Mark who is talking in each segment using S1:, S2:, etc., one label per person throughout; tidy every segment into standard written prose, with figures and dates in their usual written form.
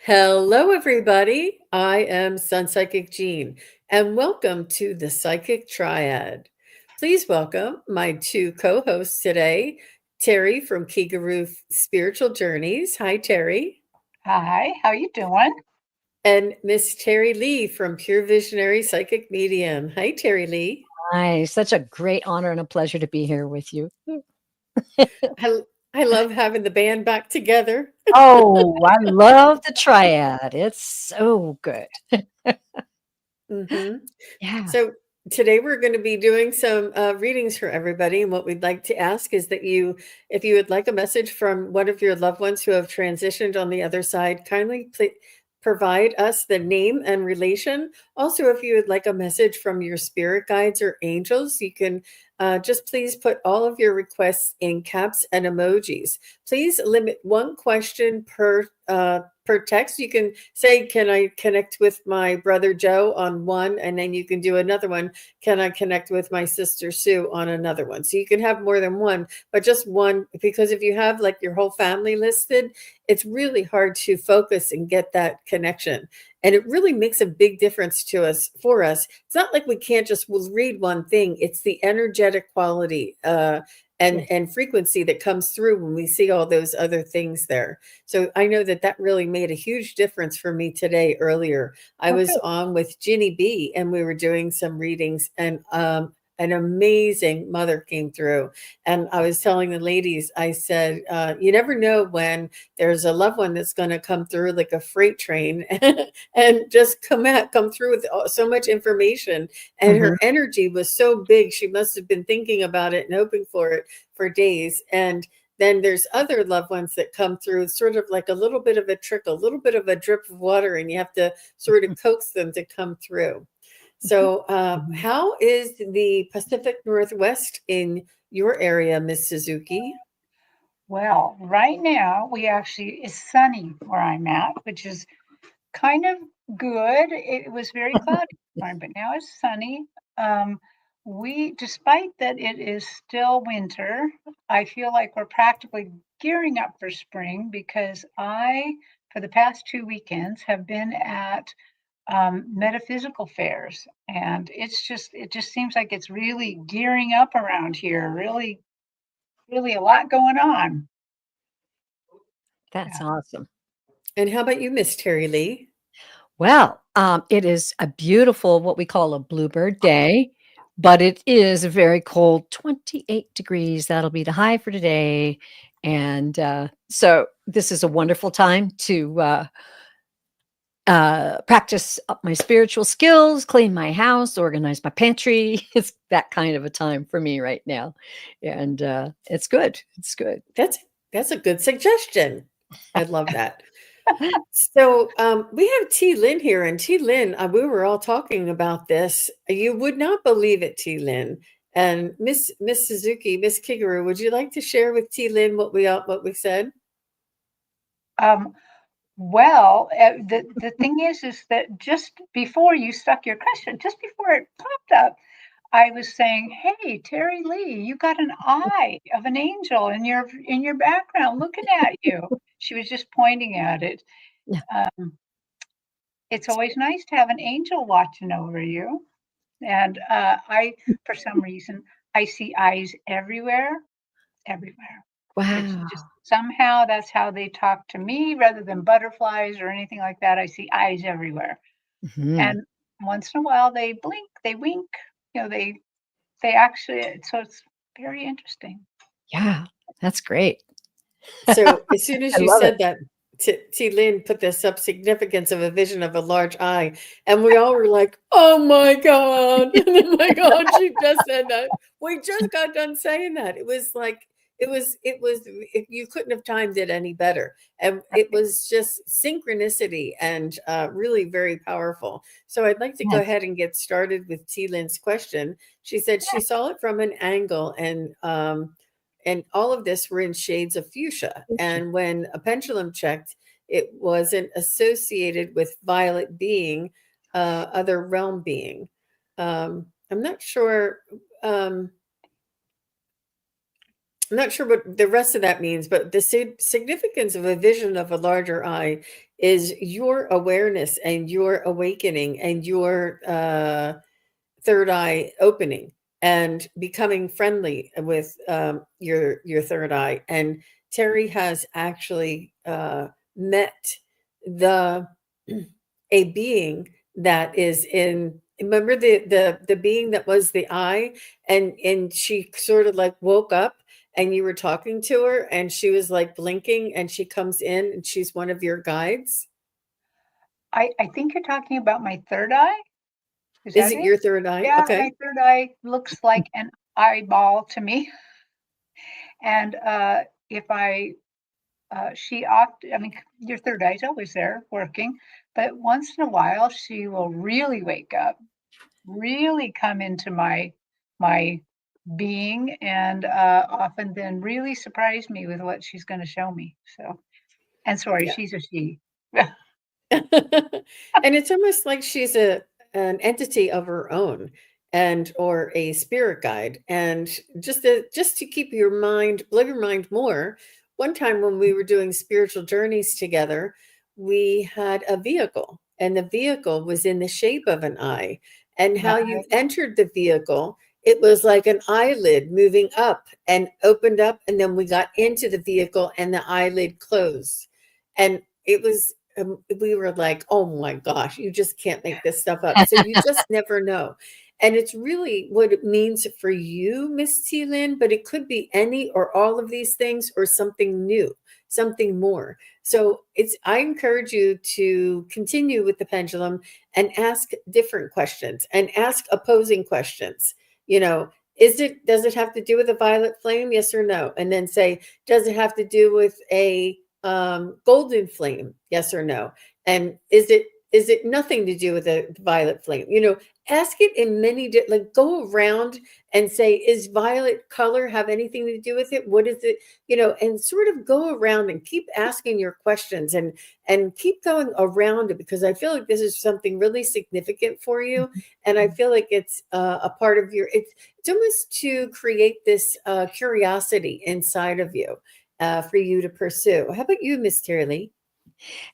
S1: Hello, everybody. I am Sun Psychic Jean, and welcome to the Psychic Triad. Please welcome my two co hosts today, Terry from Kigaroo Spiritual Journeys. Hi, Terry.
S2: Hi, how you doing?
S1: And Miss Terry Lee from Pure Visionary Psychic Medium. Hi, Terry Lee.
S3: Hi, such a great honor and a pleasure to be here with you.
S1: I, I love having the band back together.
S3: Oh, I love the triad. It's so good.
S1: hmm
S3: Yeah.
S1: So today we're going to be doing some readings for everybody, and what we'd like to ask is that if you would like a message from one of your loved ones who have transitioned on the other side, kindly provide us the name and relation. Also, if you would like a message from your spirit guides or angels, you can just please put all of your requests in caps and emojis. Please limit one question per text. You can say, "Can I connect with my brother Joe?" on one, and then you can do another one. "Can I connect with my sister Sue?" on another one. So you can have more than one, but just one, because if you have like your whole family listed, it's really hard to focus and get that connection. And it really makes a big difference to us for us. It's not like we can't just we'll read one thing. It's the energetic quality
S3: Yes.
S1: and frequency that comes through when we see all those other things there. So I know that that really made a huge difference for me today. Earlier, I
S2: Oh,
S1: was
S2: good.
S1: on with Ginny B, and we were doing some readings, and an amazing mother came through. And I was telling the ladies, I said, you never know when there's a loved one that's going to come through like a freight train and just come through with so much information. And
S3: Mhm.
S1: her energy was so big. She must have been thinking about it and hoping for it for days. And then there's other loved ones that come through sort of like a little bit of a trickle, a little bit of a drip of water, and you have to sort of coax them to come through. So,
S3: Mhm.
S1: how is the Pacific Northwest in your area, Miss Suzuki?
S2: Well, right now it's sunny where I'm at, which is kind of good. It was very cloudy this morning, but now it's sunny. Um, despite that it is still winter, I feel like we're practically gearing up for spring because for the past 2 weekends, have been at metaphysical fairs, and it just seems like it's really gearing up around here. Really, really a lot going on.
S3: That's
S2: Yeah.
S3: awesome.
S1: And how about you, Miss Terry Lee?
S3: Well, it is a beautiful, what we call a bluebird day, but it is a very cold 28 degrees. That'll be the high for today. And so this is a wonderful time to practice up my spiritual skills, clean my house, organize my pantry. It's that kind of a time for me right now, and it's good. It's good.
S1: That's that's a good suggestion. I love that. So we have T. Lynn here, and T. Lynn, we were all talking about this. You would not believe it, T. Lynn. And Miss Suzuki, Miss Kigaru, would you like to share with T. Lynn what we said?
S2: Um, well, the thing is that just before you stuck your question, just before it popped up, I was saying, "Hey, Terry Lee, you got an eye of an angel in your background looking at you." She was just pointing at it.
S3: Yeah.
S2: Um, it's always nice to have an angel watching over you. And for some reason, I see eyes everywhere, everywhere. It's
S3: Wow.
S2: just somehow that's how they talk to me rather than butterflies or anything like that. I see eyes everywhere.
S3: Mhm.
S2: And once in a while they blink, they wink, you know, they actually, so it's very interesting.
S3: Yeah, that's great.
S1: So as soon
S3: I
S1: as you
S3: love it.
S1: said that, T. Lynn put this up significance of a vision of a large eye, and we all were like, "Oh my god! Oh my god!" She just said that. We just got done saying that. It was like you couldn't have timed it any better, and it
S2: Right.
S1: was just synchronicity and really very powerful. So I'd like to go
S3: Yes.
S1: ahead and get started with T. Lynn's question. She said she saw it from an angle, and all of this were in shades of fuchsia.
S3: Yes.
S1: And when a pendulum checked, it wasn't associated with violet being, other realm being. I'm not sure. Um, I'm not sure what the rest of that means, but the significance of a vision of a larger eye is your awareness and your awakening and your third eye opening and becoming friendly with your third eye. And Terry has actually met the a being that is in. Remember the being that was the eye, and she sort of like woke up, and you were talking to her, and she was like blinking, and she comes in, and she's one of your guides.
S2: I think you're talking about my third eye. Is
S1: Is
S2: that
S1: it
S2: it?
S1: your third eye?
S2: Yeah, my
S1: Okay.
S2: third eye looks like an eyeball to me. And if I, she opt, I mean, your third eye's always there working, but once in a while she will really wake up, really come into my being, and often then really surprise me with what she's going to show me. So, and sorry,
S1: Yeah.
S2: she's a she.
S1: And it's almost like she's an entity of her own, and or a spirit guide. And just to keep your mind, blow your mind more, one time when we were doing spiritual journeys together, we had a vehicle, and the vehicle was in the shape of an eye. And how you
S2: Right.
S1: entered the vehicle, it was like an eyelid moving up and opened up, and then we got into the vehicle and the eyelid closed. And it was we were like, oh my gosh, you just can't make this stuff up. So you just never know. And it's really what it means for you, Miss T. Lynn, but it could be any or all of these things or something new, something more. So I encourage you to continue with the pendulum and ask different questions and ask opposing questions. You know, does it have to do with a violet flame? Yes or no? And then say, does it have to do with a golden flame? Yes or no? And is it nothing to do with a violet flame? Ask it in many like go around and say, is violet color have anything to do with it? What is it? And sort of go around and keep asking your questions and keep going around it, because I feel like this is something really significant for you, and I feel like it's a part of it's almost to create this curiosity inside of you for you to pursue. How about you, Miss Terry?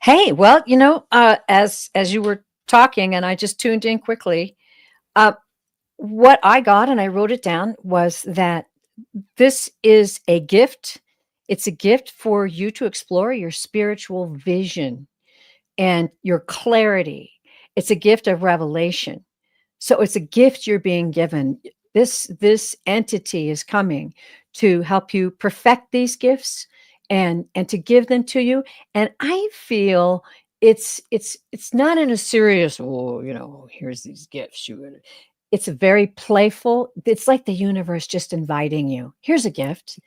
S3: Hey, well, as you were talking, and I just tuned in quickly, uh, what I got, and I wrote it down, was that this is a gift. It's a gift for you to explore your spiritual vision and your clarity. It's a gift of revelation. So it's a gift you're being given. This entity is coming to help you perfect these gifts and to give them to you. And I feel it's not in a serious, oh, here's these gifts. It's a very playful, it's like the universe just inviting you. Here's a gift.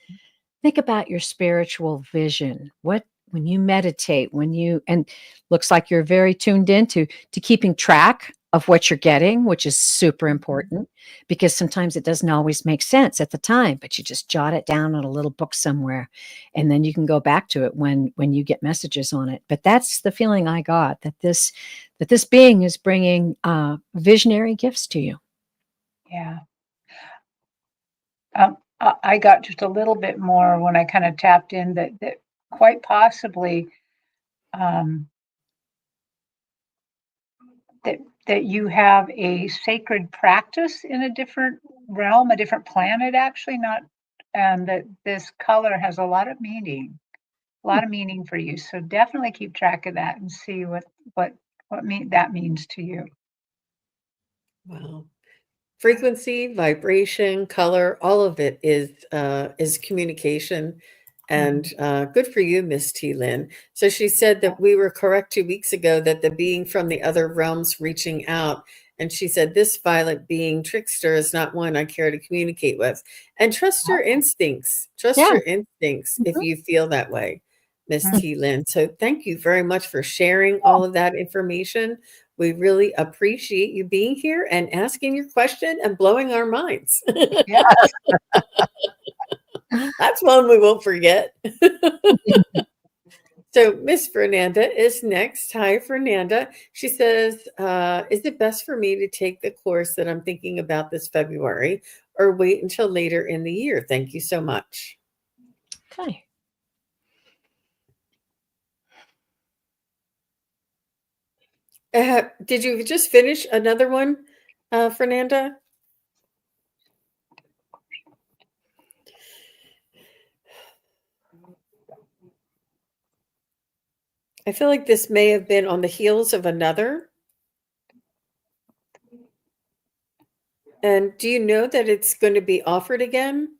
S3: Think about your spiritual vision. What when you meditate, and looks like you're very tuned into to keeping track of what you're getting, which is super important, because sometimes it doesn't always make sense at the time, but you just jot it down in a little book somewhere, and then you can go back to it when you get messages on it. But that's the feeling I got, that this being is bringing visionary gifts to you.
S2: Yeah. I got just a little bit more when I kind of tapped in that quite possibly um, that that you have a sacred practice in a different realm, a different planet, actually, not, and that this color has a lot of meaning for you. So definitely keep track of that and see what that means to you.
S1: Wow. Frequency, vibration, color, all of it is communication. And
S2: Mhm.
S1: good for you, Miss T. Lynn. So she said that we were correct 2 weeks ago that the being from the other realms reaching out. And she said, this violet being trickster is not one I care to communicate with. And trust your
S2: Oh,
S1: instincts. Trust
S3: Yeah.
S1: your instincts if
S3: Mhm.
S1: you feel that way, Miss
S2: mhm.
S1: T. Lynn. So thank you very much for sharing all of that information. We really appreciate you being here and asking your question and blowing our minds.
S2: Yeah.
S1: That's one we won't forget. So Miss Fernanda is next. Hi, Fernanda. She says, is it best for me to take the course that I'm thinking about this February or wait until later in the year? Thank you so much.
S3: Okay.
S1: Did you just finish another one, Fernanda? I feel like this may have been on the heels of another. And do you know that it's going to be offered again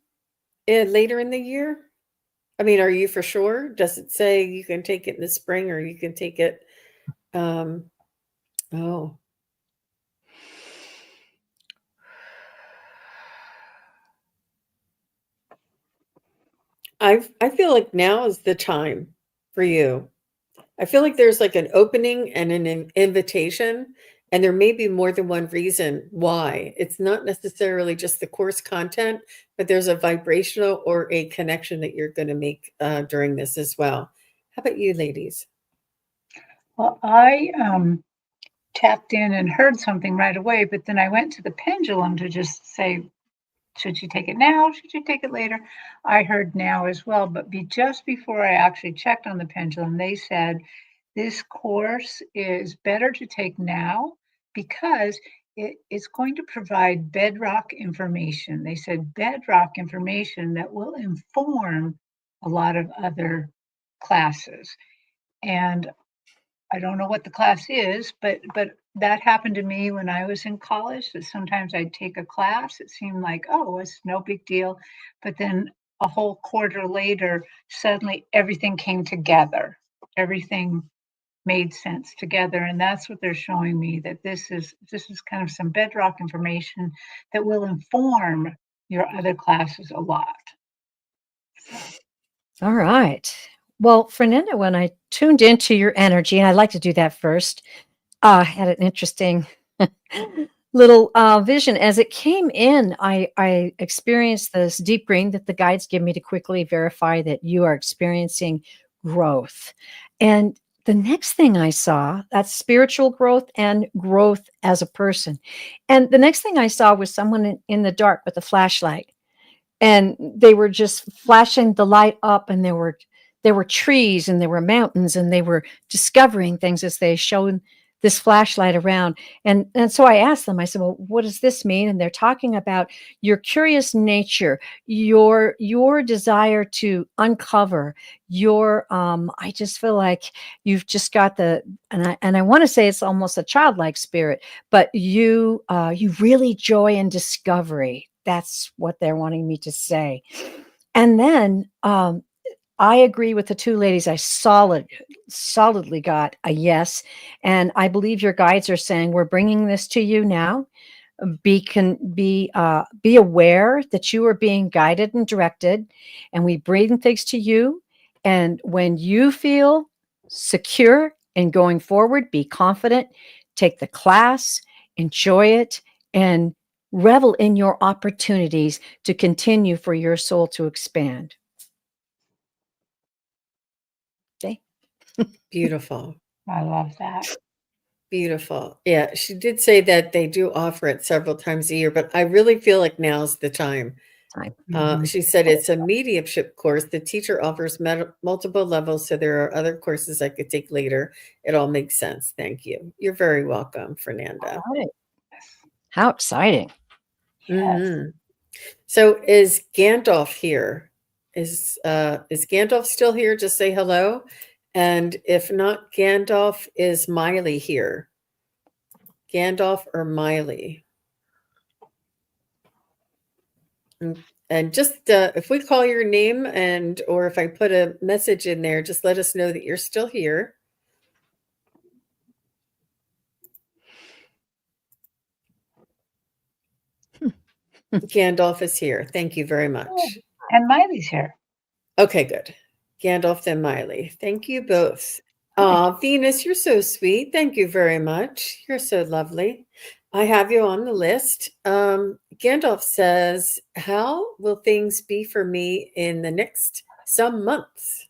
S1: later in the year? I mean, are you for sure? Does it say you can take it in the spring or you can take it? Um, oh, I feel like now is the time for you. I feel like there's like an opening and an invitation, and there may be more than one reason why. It's not necessarily just the course content, but there's a vibrational or a connection that you're going to make during this as well. How about you, ladies?
S2: Well, I tapped in and heard something right away, but then I went to the pendulum to just say, should you take it now? Should you take it later? I heard now as well, but just before I actually checked on the pendulum, they said this course is better to take now because it's going to provide bedrock information. They said bedrock information that will inform a lot of other classes. And I don't know what the class is, but that happened to me when I was in college, that sometimes I'd take a class, it seemed like, "Oh, it's no big deal," but then a whole quarter later, suddenly everything came together. Everything made sense together, and that's what they're showing me, that this is kind of some bedrock information that will inform your other classes a lot.
S3: All right. Well, Fernanda, when I tuned into your energy, and I like to do that first, had an interesting little vision. As it came in, I experienced this deep green that the guides give me to quickly verify that you are experiencing growth. And the next thing I saw, that's spiritual growth and growth as a person. And the next thing I saw was someone in the dark with a flashlight, and they were just flashing the light up, and there were trees and there were mountains, and they were discovering things as they shone this flashlight around. And so I asked them, I said, well, what does this mean? And they're talking about your curious nature, your desire to uncover your I just feel like you've just got and I want to say it's almost a childlike spirit, but you really joy in discovery. That's what they're wanting me to say. And then I agree with the two ladies. I solidly got a yes. And I believe your guides are saying, we're bringing this to you now. Be aware that you are being guided and directed, and we bring things to you. And when you feel secure in going forward, be confident, take the class, enjoy it, and revel in your opportunities to continue for your soul to expand. Okay.
S1: Beautiful.
S2: I love that.
S1: Beautiful. Yeah, she did say that they do offer it several times a year, but I really feel like now's the time.
S3: Time.
S1: She said it's a mediumship course. The teacher offers multiple levels, so there are other courses I could take later. It all makes sense. Thank you. You're very welcome, Fernanda.
S3: Got it. How exciting.
S2: Yes.
S1: Hmm. So is Gandalf here? Is Gandalf still here? Just say hello. And if not Gandalf, is Miley here? Gandalf or Miley? And just if we call your name or if I put a message in there, just let us know that you're still here. Gandalf is here. Thank you very much.
S2: And Miley's here.
S1: Okay, good. Gandalf and Miley. Thank you both. Venus, you're so sweet. Thank you very much. You're so lovely. I have you on the list. Gandalf says, how will things be for me in the next some months?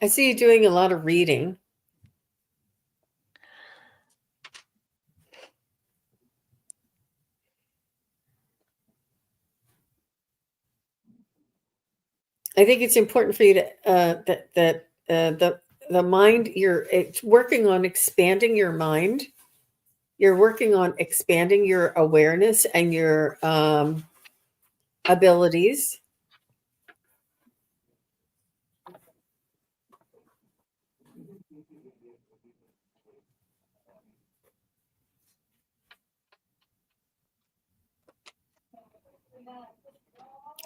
S1: I see you doing a lot of reading. I think it's important for you to the mind, you're working on expanding your mind. You're working on expanding your awareness and your abilities.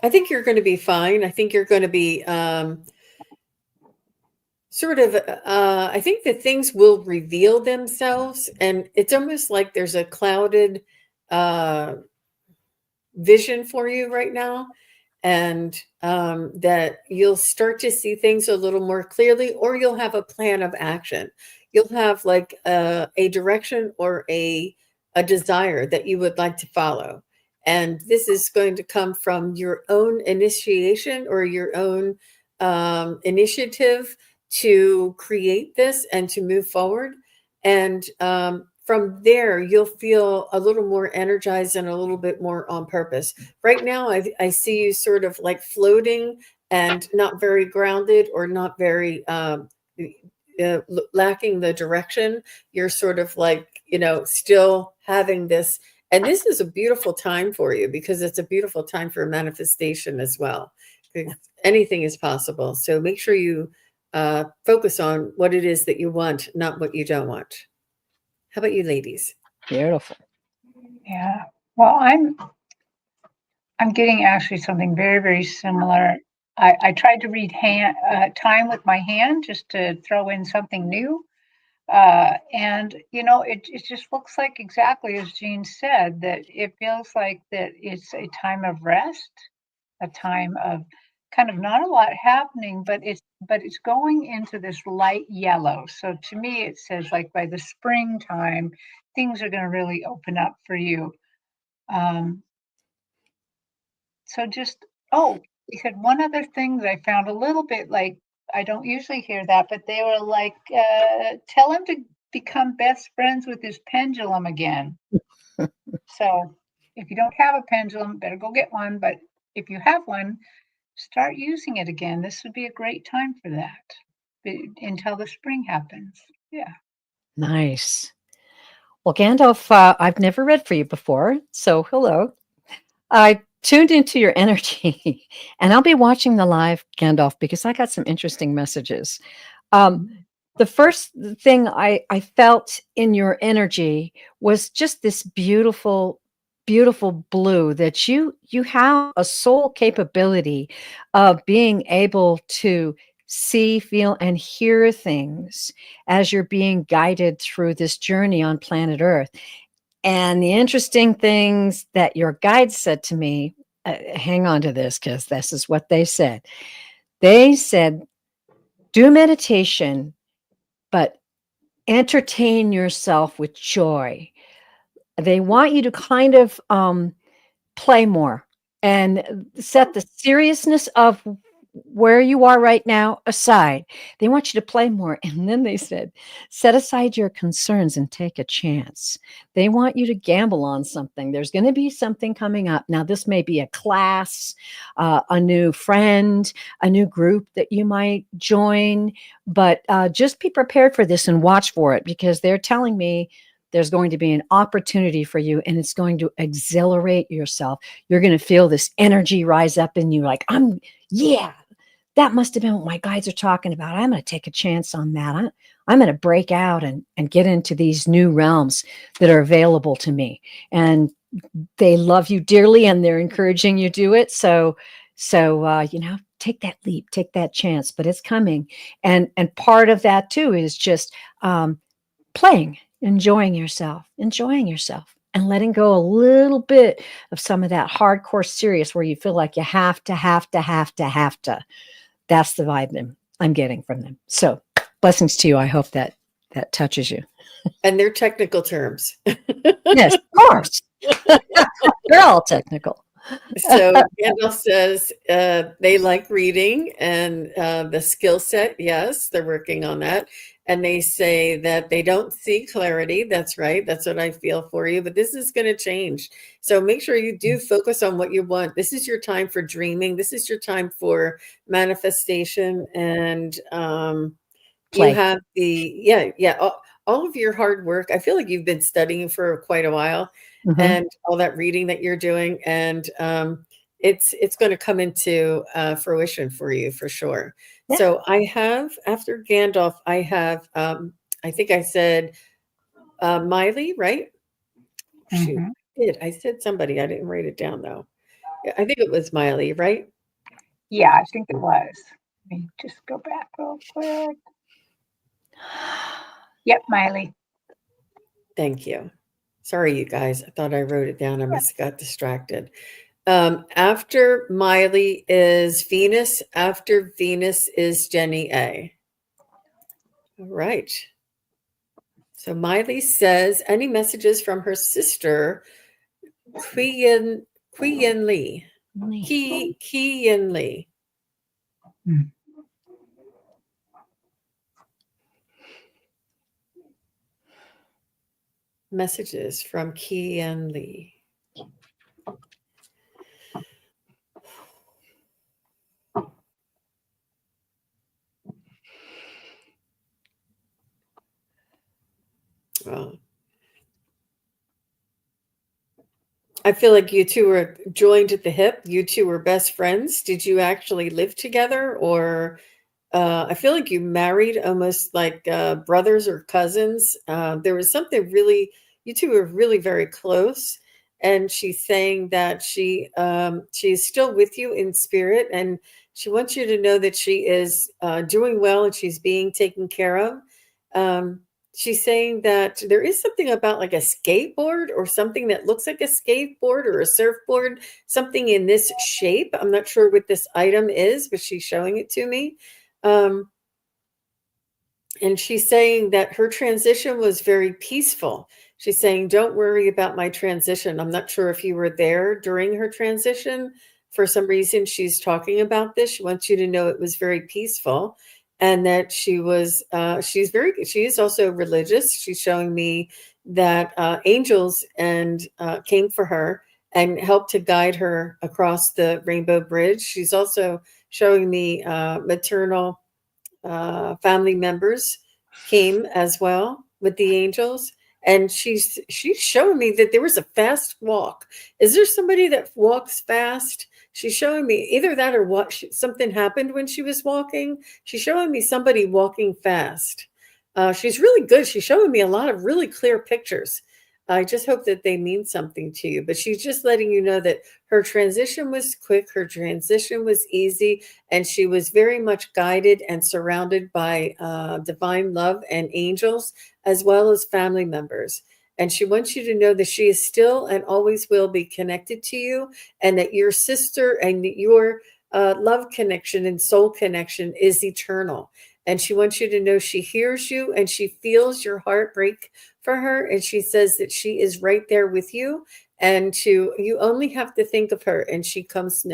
S1: I think you're going to be fine. I think you're going to be sort of, I think that things will reveal themselves, and it's almost like there's a clouded vision for you right now, and that you'll start to see things a little more clearly, or you'll have a plan of action. You'll have like a direction or a desire that you would like to follow. And this is going to come from your own initiation or your own initiative to create this and to move forward. And from there, you'll feel a little more energized and a little bit more on purpose. Right now, I see you sort of like floating and not very grounded, or not very lacking the direction. You're sort of like, still having this. And this is a beautiful time for you, because it's a beautiful time for manifestation as well. Anything is possible. So make sure you focus on what it is that you want, not what you don't want. How about you, ladies?
S3: Beautiful.
S2: Yeah. Well, I'm getting actually something very, very similar. I tried to read time with my hand, just to throw in something new. And it just looks like, exactly as Jean said, that it feels like that it's a time of rest, a time of kind of not a lot happening, but it's going into this light yellow. So to me, it says like by the springtime, things are going to really open up for you. So just, we had one other thing that I found a little bit like, I don't usually hear that, but they were like, tell him to become best friends with his pendulum again. So if you don't have a pendulum, better go get one. But if you have one, start using it again. This would be a great time for that until the spring happens. Yeah.
S3: Nice. Well, Gandalf, I've never read for you before, so hello. I tuned into your energy, and I'll be watching the live, Gandalf, because I got some interesting messages. The first thing I felt in your energy was just this beautiful, beautiful blue, that you have a soul capability of being able to see, feel, and hear things as you're being guided through this journey on planet Earth. And the interesting things that your guides said to me, hang on to this, because this is what they said. They said, do meditation, but entertain yourself with joy. They want you to kind of play more and set the seriousness of where you are right now aside. They want you to play more. And then they said, set aside your concerns and take a chance. They want you to gamble on something. There's going to be something coming up. Now, this may be a class, a new friend, a new group that you might join, but just be prepared for this and watch for it, because they're telling me there's going to be an opportunity for you, and it's going to exhilarate yourself. You're going to feel this energy rise up in you, like, that must have been what my guides are talking about. I'm going to take a chance on that. I'm going to break out and get into these new realms that are available to me. And they love you dearly, and they're encouraging you to do it. So take that leap, take that chance, but it's coming. And part of that too is just playing, enjoying yourself, and letting go a little bit of some of that hardcore serious where you feel like you have to. That's the vibe I'm getting from them. So blessings to you. I hope that touches you.
S1: And they're technical terms.
S3: Yes, of course. They're all technical.
S1: So Gandalf says they like reading and the skill set, yes, they're working on that. And they say that they don't see clarity. That's right. That's what I feel for you. But this is going to change. So make sure you do focus on what you want. This is your time for dreaming. This is your time for manifestation. And you
S3: Play.
S1: have all of your hard work. I feel like you've been studying for quite a while
S3: Mhm.
S1: and all that reading that you're doing. And it's going to come into fruition for you for sure.
S3: Yeah.
S1: So I have, after Gandalf, I have, I think I said Miley, right? Shoot,
S2: Mhm.
S1: I said somebody. I didn't write it down though. Yeah, I think it was Miley, right?
S2: Yeah, I think it was. Let me just go back real quick. Yep, Miley.
S1: Thank you. Sorry, you guys. I thought I wrote it down. I must have got distracted. After Miley is Venus. After Venus is Jenny A. All right. So Miley says, any messages from her sister, Quiyen Lee? Qian Lee.
S2: Mm.
S1: Messages from Qian Lee. Well, I feel like you two were joined at the hip. You two were best friends. Did you actually live together, or I feel like you married almost like brothers or cousins. There was something really, you two were really very close. And she's saying that she's still with you in spirit, and she wants you to know that she is doing well and she's being taken care of. Um, she's saying that there is something about like a skateboard or something that looks like a skateboard or a surfboard, something in this shape. I'm not sure what this item is, but she's showing it to me. Um, and she's saying that her transition was very peaceful. She's saying, don't worry about my transition. I'm not sure if you were there during her transition. For some reason, she's talking about this. She wants you to know it was very peaceful and that she is also religious. She's showing me that angels came for her and helped to guide her across the Rainbow Bridge. She's also showing me maternal family members came as well with the angels, and she's showing me that there was a fast walk. Is there somebody that walks fast? She's showing me either that or something happened when she was walking. She's showing me somebody walking fast. She's really good. She's showing me a lot of really clear pictures. I just hope that they mean something to you. But she's just letting you know that her transition was quick, her transition was easy, and she was very much guided and surrounded by divine love and angels, as well as family members. And she wants you to know that she is still and always will be connected to you, and that your sister and your love connection and soul connection is eternal. And she wants you to know she hears you and she feels your heartbreak for her. And she says that she is right there with you. And you only have to think of her and she comes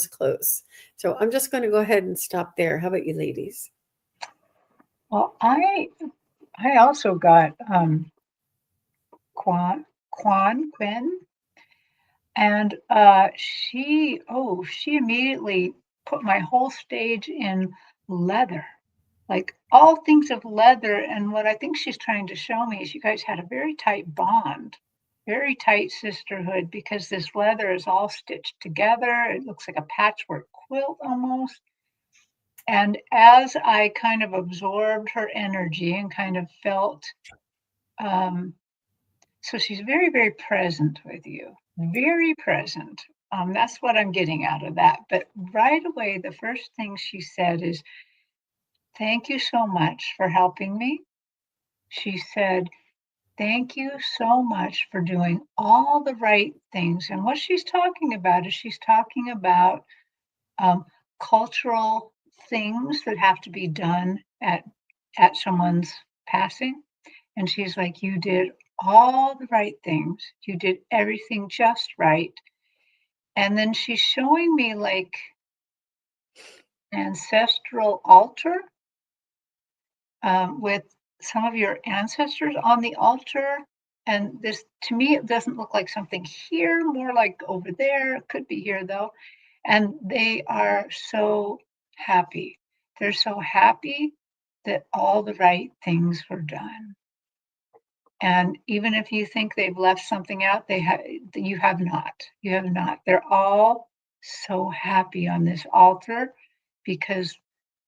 S1: close. So I'm just going to go ahead and stop there. How about you ladies?
S2: Well, I also got Quinn, and she immediately put my whole stage in leather, like all things of leather. And what I think she's trying to show me is you guys had a very tight bond, very tight sisterhood, because this leather is all stitched together. It looks like a patchwork quilt almost. And as I kind of absorbed her energy and kind of felt, um, so she's very, very present with you, very present. That's what I'm getting out of that. But right away, the first thing she said is, thank you so much for helping me. She said, thank you so much for doing all the right things. And what she's talking about is she's talking about um, cultural things that have to be done at someone's passing. And she's like, you did all the right things. You did everything just right. And then she's showing me like ancestral altar with some of your ancestors on the altar. And this, to me, it doesn't look like something here, more like over there. It could be here though. And they are so happy. They're so happy that all the right things were done. And even if you think they've left something out, you have not. You have not. They're all so happy on this altar because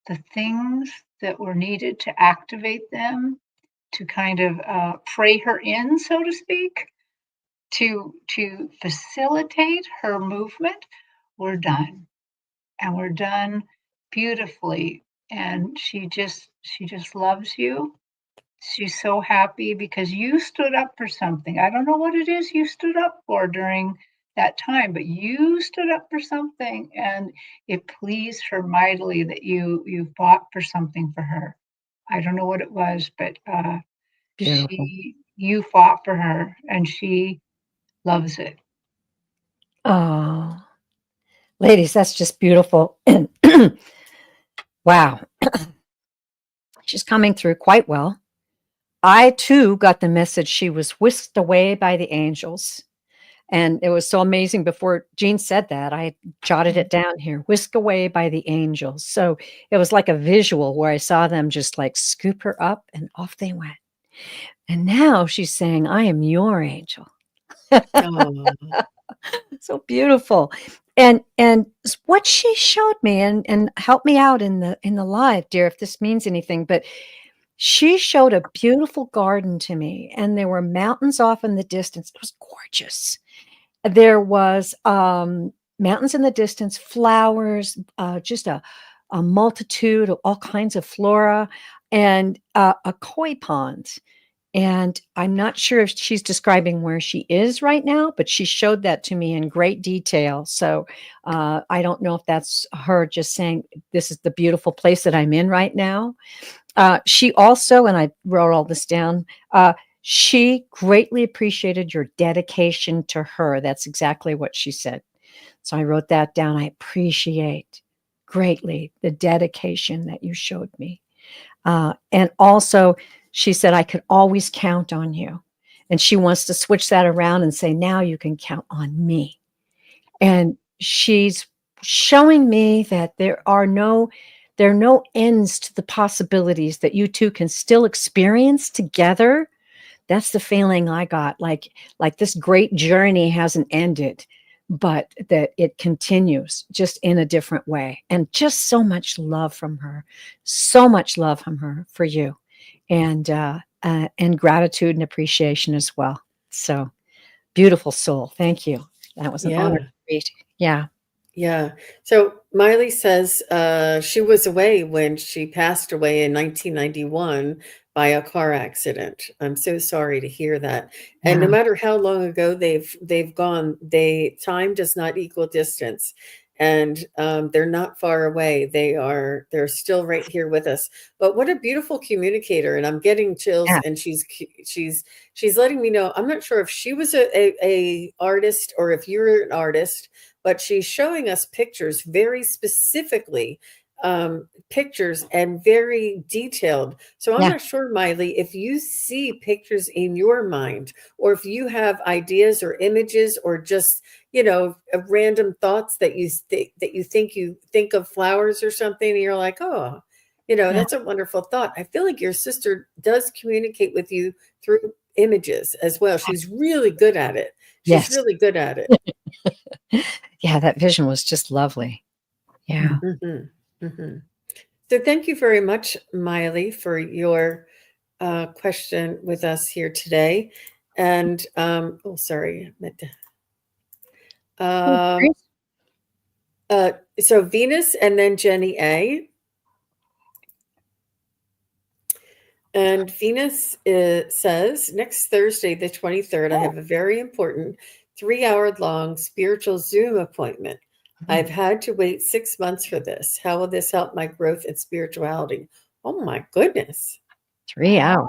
S2: the things that were needed to activate them, to kind of pray her in, so to speak, to facilitate her movement, were done, and were done beautifully. And she just loves you. She's so happy because you stood up for something. I don't know what it is you stood up for during that time, but you stood up for something, and it pleased her mightily that you fought for something for her. I don't know what it was, but
S3: Beautiful.
S2: you fought for her, and she loves it.
S3: Oh, ladies, that's just beautiful. And wow, she's coming through quite well. I too got the message she was whisked away by the angels. And it was so amazing. Before Jean said that, I jotted it down here, whisked away by the angels. So it was like a visual where I saw them just like scoop her up and off they went. And now she's saying, I am your angel.
S1: Oh,
S3: So beautiful. And what she showed me, and help me out in the live, dear, if this means anything, but she showed a beautiful garden to me, and there were mountains off in the distance. It was gorgeous. There was mountains in the distance, flowers, just a multitude of all kinds of flora, and a koi pond. And I'm not sure if she's describing where she is right now, but she showed that to me in great detail. So I don't know if that's her just saying, this is the beautiful place that I'm in right now. She also, and I wrote all this down, she greatly appreciated your dedication to her. That's exactly what she said. So I wrote that down. I appreciate greatly the dedication that you showed me. And also, she said, I could always count on you. And she wants to switch that around and say, now you can count on me. And she's showing me that there are no ends to the possibilities that you two can still experience together. That's the feeling I got, like this great journey hasn't ended, but that it continues just in a different way. And just so much love from her, so much love from her for you, and gratitude and appreciation as well. So beautiful soul. Thank you. That was an honor
S1: yeah.
S3: to read. Yeah.
S1: Yeah. So Miley says she was away when she passed away in 1991 by a car accident. I'm so sorry to hear that. And no
S3: Yeah.
S1: matter how long ago they've gone, time does not equal distance, and they're not far away. They're still right here with us. But what a beautiful communicator! And I'm getting chills.
S3: Yeah.
S1: And she's letting me know. I'm not sure if she was a artist or if you're an artist, but she's showing us pictures very specifically, pictures and very detailed. So I'm
S3: Yeah.
S1: not sure, Miley, if you see pictures in your mind, or if you have ideas or images, or just random thoughts that you think of flowers or something, and you're like, oh,
S3: Yeah.
S1: that's a wonderful thought. I feel like your sister does communicate with you through images as well. She's really good at it. She's
S3: Yes.
S1: really good at it.
S3: Yeah. That vision was just lovely. Yeah.
S1: Mhm, mhm. So thank you very much, Miley, for your question with us here today. And oh, sorry, I meant to-
S3: Oh,
S1: um,
S3: great.
S1: so Venus and then Jenny A. And Venus says next Thursday, the 23rd, I
S2: Oh,
S1: have a very important 3 hour long spiritual Zoom appointment. I've had to wait 6 months for this. How will this help my growth in spirituality? Oh my goodness.
S3: 3 hours.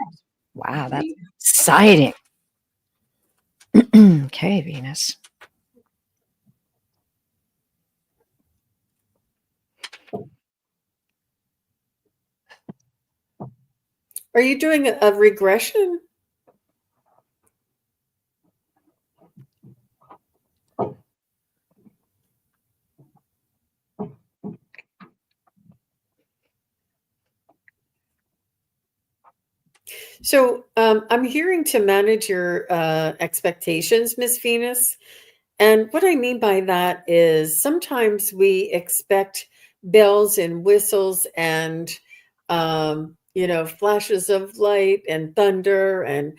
S3: Wow. That's
S2: gee,
S3: exciting. Okay, Venus.
S1: Are you doing a regression? So I'm hearing to manage your expectations, Miss Venus. And what I mean by that is sometimes we expect bells and whistles and, flashes of light and thunder and,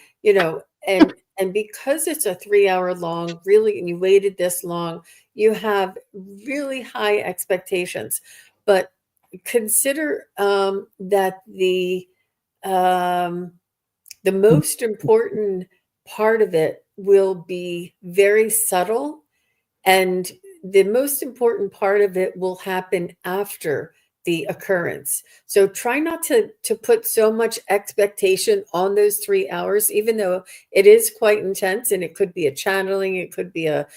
S1: and because it's a 3 hour long, really, and you waited this long, you have really high expectations. But consider that um, the most important part of it will be very subtle, and the most important part of it will happen after the occurrence. So try not to put so much expectation on those 3 hours, even though it is quite intense, and it could be a channeling, it could be a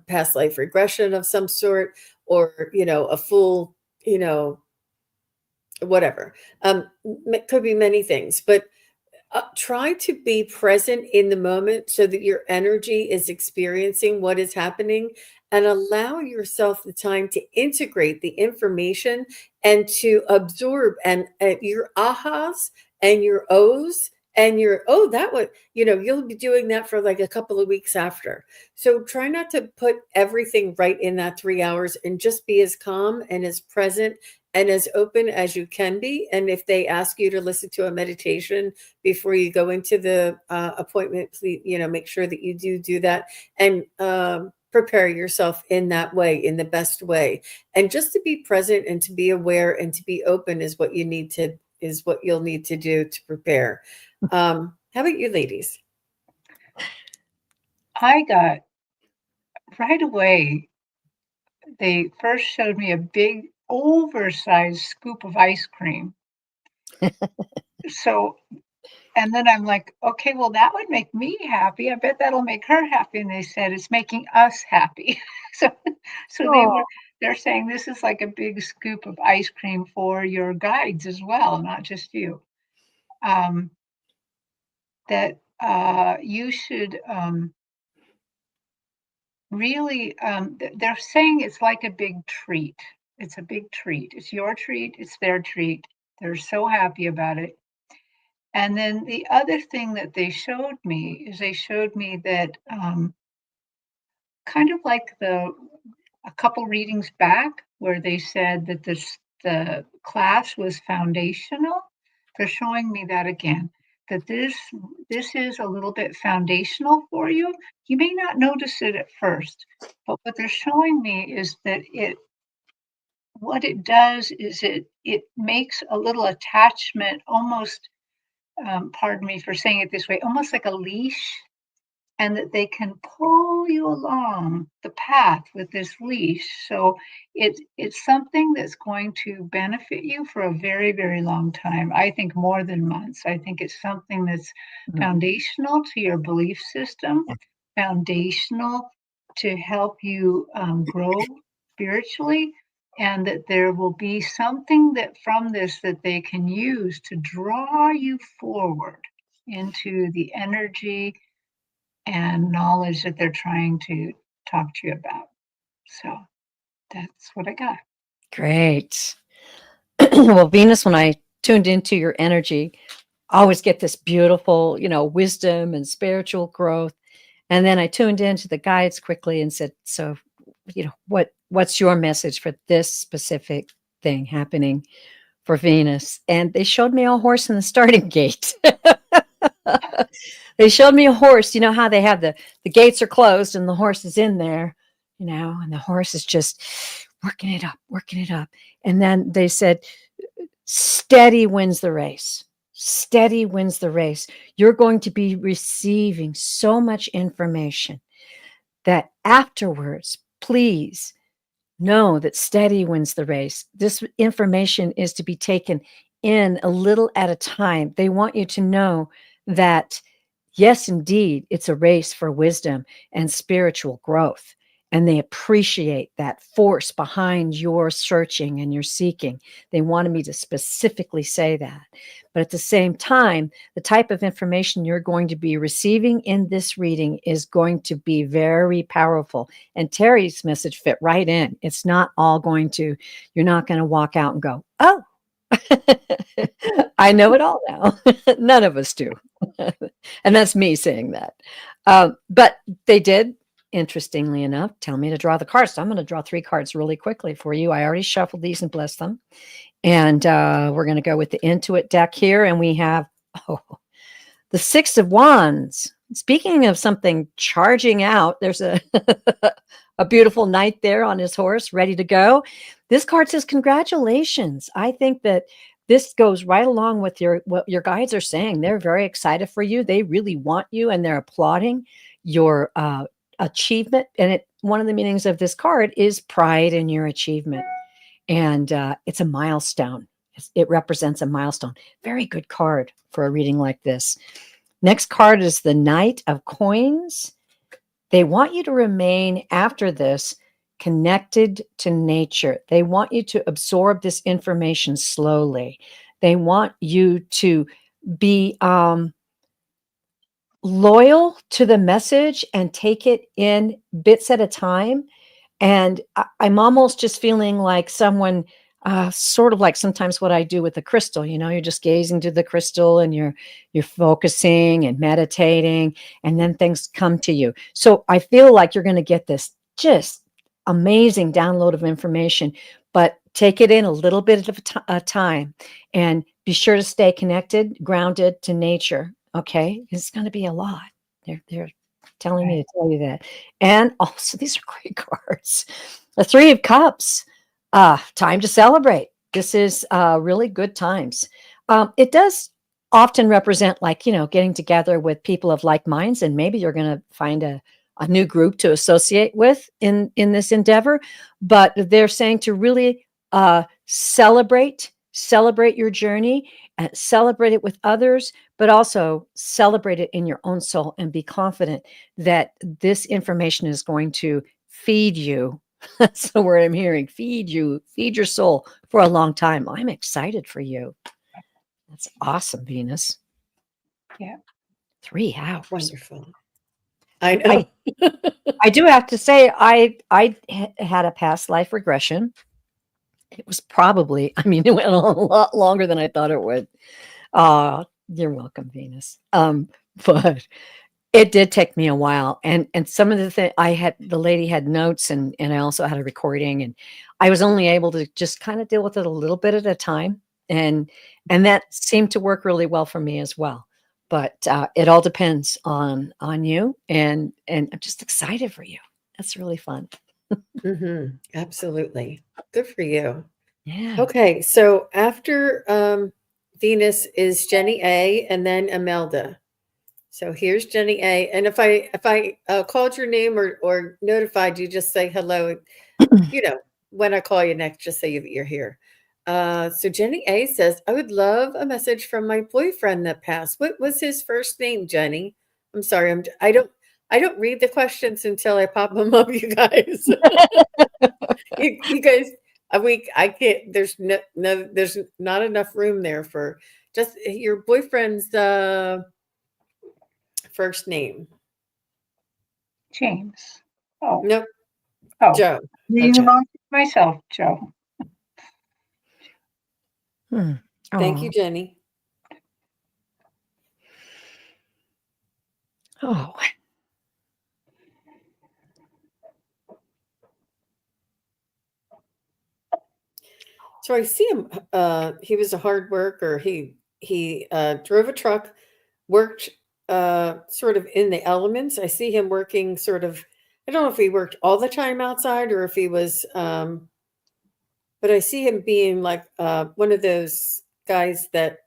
S1: past life regression of some sort, or a full, whatever. It could be many things, but try to be present in the moment so that your energy is experiencing what is happening, and allow yourself the time to integrate the information and to absorb, and your ahas and your ohs and your, oh, that would, you'll be doing that for like a couple of weeks after. So try not to put everything right in that 3 hours, and just be as calm and as present and as open as you can be. And if they ask you to listen to a meditation before you go into the appointment, please, make sure that you do that, and prepare yourself in that way, in the best way. And just to be present and to be aware and to be open is what you'll need to do to prepare. How about you, ladies?
S2: I got right away, they first showed me a big oversized scoop of ice cream. So, and then I'm like, okay, well, that would make me happy. I bet that'll make her happy. And they said it's making us happy. So, so they're saying this is like a big scoop of ice cream for your guides as well, not just you. Um, that you should really, they're saying it's like a big treat. It's a big treat. It's your treat. It's their treat. They're so happy about it. And then the other thing that they showed me is they showed me that kind of like a couple readings back where they said that the class was foundational. They're showing me that again, that this is a little bit foundational for you. You may not notice it at first, but what they're showing me is that what it does is it makes a little attachment, almost, pardon me for saying it this way, almost like a leash, and that they can pull you along the path with this leash. So it's something that's going to benefit you for a very, very long time. I think more than months. I think it's something that's foundational to your belief system, foundational to help you grow spiritually, and that there will be something that from this that they can use to draw you forward into the energy and knowledge that they're trying to talk to you about. So that's what I got.
S3: Great. Well, Venus, when I tuned into your energy, I always get this beautiful, wisdom and spiritual growth. And then I tuned into the guides quickly and said, so, what's your message for this specific thing happening for Venus? And they showed me a horse in the starting gate. They showed me a horse. You know how they have the gates are closed and the horse is in there, and the horse is just working it up, working it up. And then they said, steady wins the race. Steady wins the race. You're going to be receiving so much information that afterwards, please know that steady wins the race. This information is to be taken in a little at a time. They want you to know that, yes, indeed, it's a race for wisdom and spiritual growth. and they appreciate that force behind your searching and your seeking. They wanted me to specifically say that. But at the same time, the type of information you're going to be receiving in this reading is going to be very powerful. And Terry's message fit right in. It's not all going to, you're not going to walk out and go, oh, I know it all now. None of us do. And that's me saying that. But they did, interestingly enough, tell me to draw the cards. So I'm going to draw 3 cards really quickly for you. I already shuffled these and blessed them. And we're going to go with the Intuit deck here. And we have the 6 of Wands. Speaking of something charging out, there's a a beautiful knight there on his horse, ready to go. This card says, congratulations. I think that this goes right along with what your guides are saying. They're very excited for you. They really want you, and they're applauding your achievement. And one of the meanings of this card is pride in your achievement. And it's a milestone. It represents a milestone. Very good card for a reading like this. Next card is the Knight of Coins. They want you to remain after this connected to nature. They want you to absorb this information slowly. They want you to be loyal to the message and take it in bits at a time. And I'm almost just feeling like someone, sort of like sometimes what I do with the crystal, you're just gazing to the crystal and you're focusing and meditating, and then things come to you. So I feel like you're going to get this just amazing download of information, but take it in a little bit of a time, and be sure to stay connected, grounded to nature. Okay. It's going to be a lot. They're telling me to tell you that. And also, these are great cards. The 3 of Cups. Time to celebrate. This is really good times. It does often represent, like, getting together with people of like minds, and maybe you're going to find a new group to associate with in this endeavor. But they're saying to really celebrate your journey, and celebrate it with others, but also celebrate it in your own soul, and be confident that this information is going to feed you. That's the word I'm hearing. Feed your soul for a long time. I'm excited for you. That's awesome, Venus.
S2: Yeah.
S3: 3 hours.
S1: Wonderful. I know.
S3: I do have to say, I had a past life regression. It was probably, it went on a lot longer than I thought it would. You're welcome, Venus. But it did take me a while. And some of the things the lady had notes, and I also had a recording, and I was only able to just kind of deal with it a little bit at a time. And that seemed to work really well for me as well. But it all depends on you. And I'm just excited for you. That's really fun.
S1: Absolutely. Good for you.
S3: Yeah.
S1: Okay. So after Venus is Jenny A, and then Imelda. So here's Jenny A. And if I called your name or notified you, just say hello. When I call you next, just say you're here. So Jenny A says, I would love a message from my boyfriend that passed. What was his first name, Jenny? I'm sorry. I don't read the questions until I pop them up, you guys. you guys, I can't. There's there's not enough room there for just your boyfriend's first name.
S2: James. Oh.
S1: Nope.
S2: Oh.
S1: Joe.
S2: Reading along myself, Joe.
S1: Thank you, Jenny.
S3: Oh.
S1: So I see him. He was a hard worker. He drove a truck, worked sort of in the elements. I see him working sort of. I don't know if he worked all the time outside or if he was. But I see him being like one of those guys that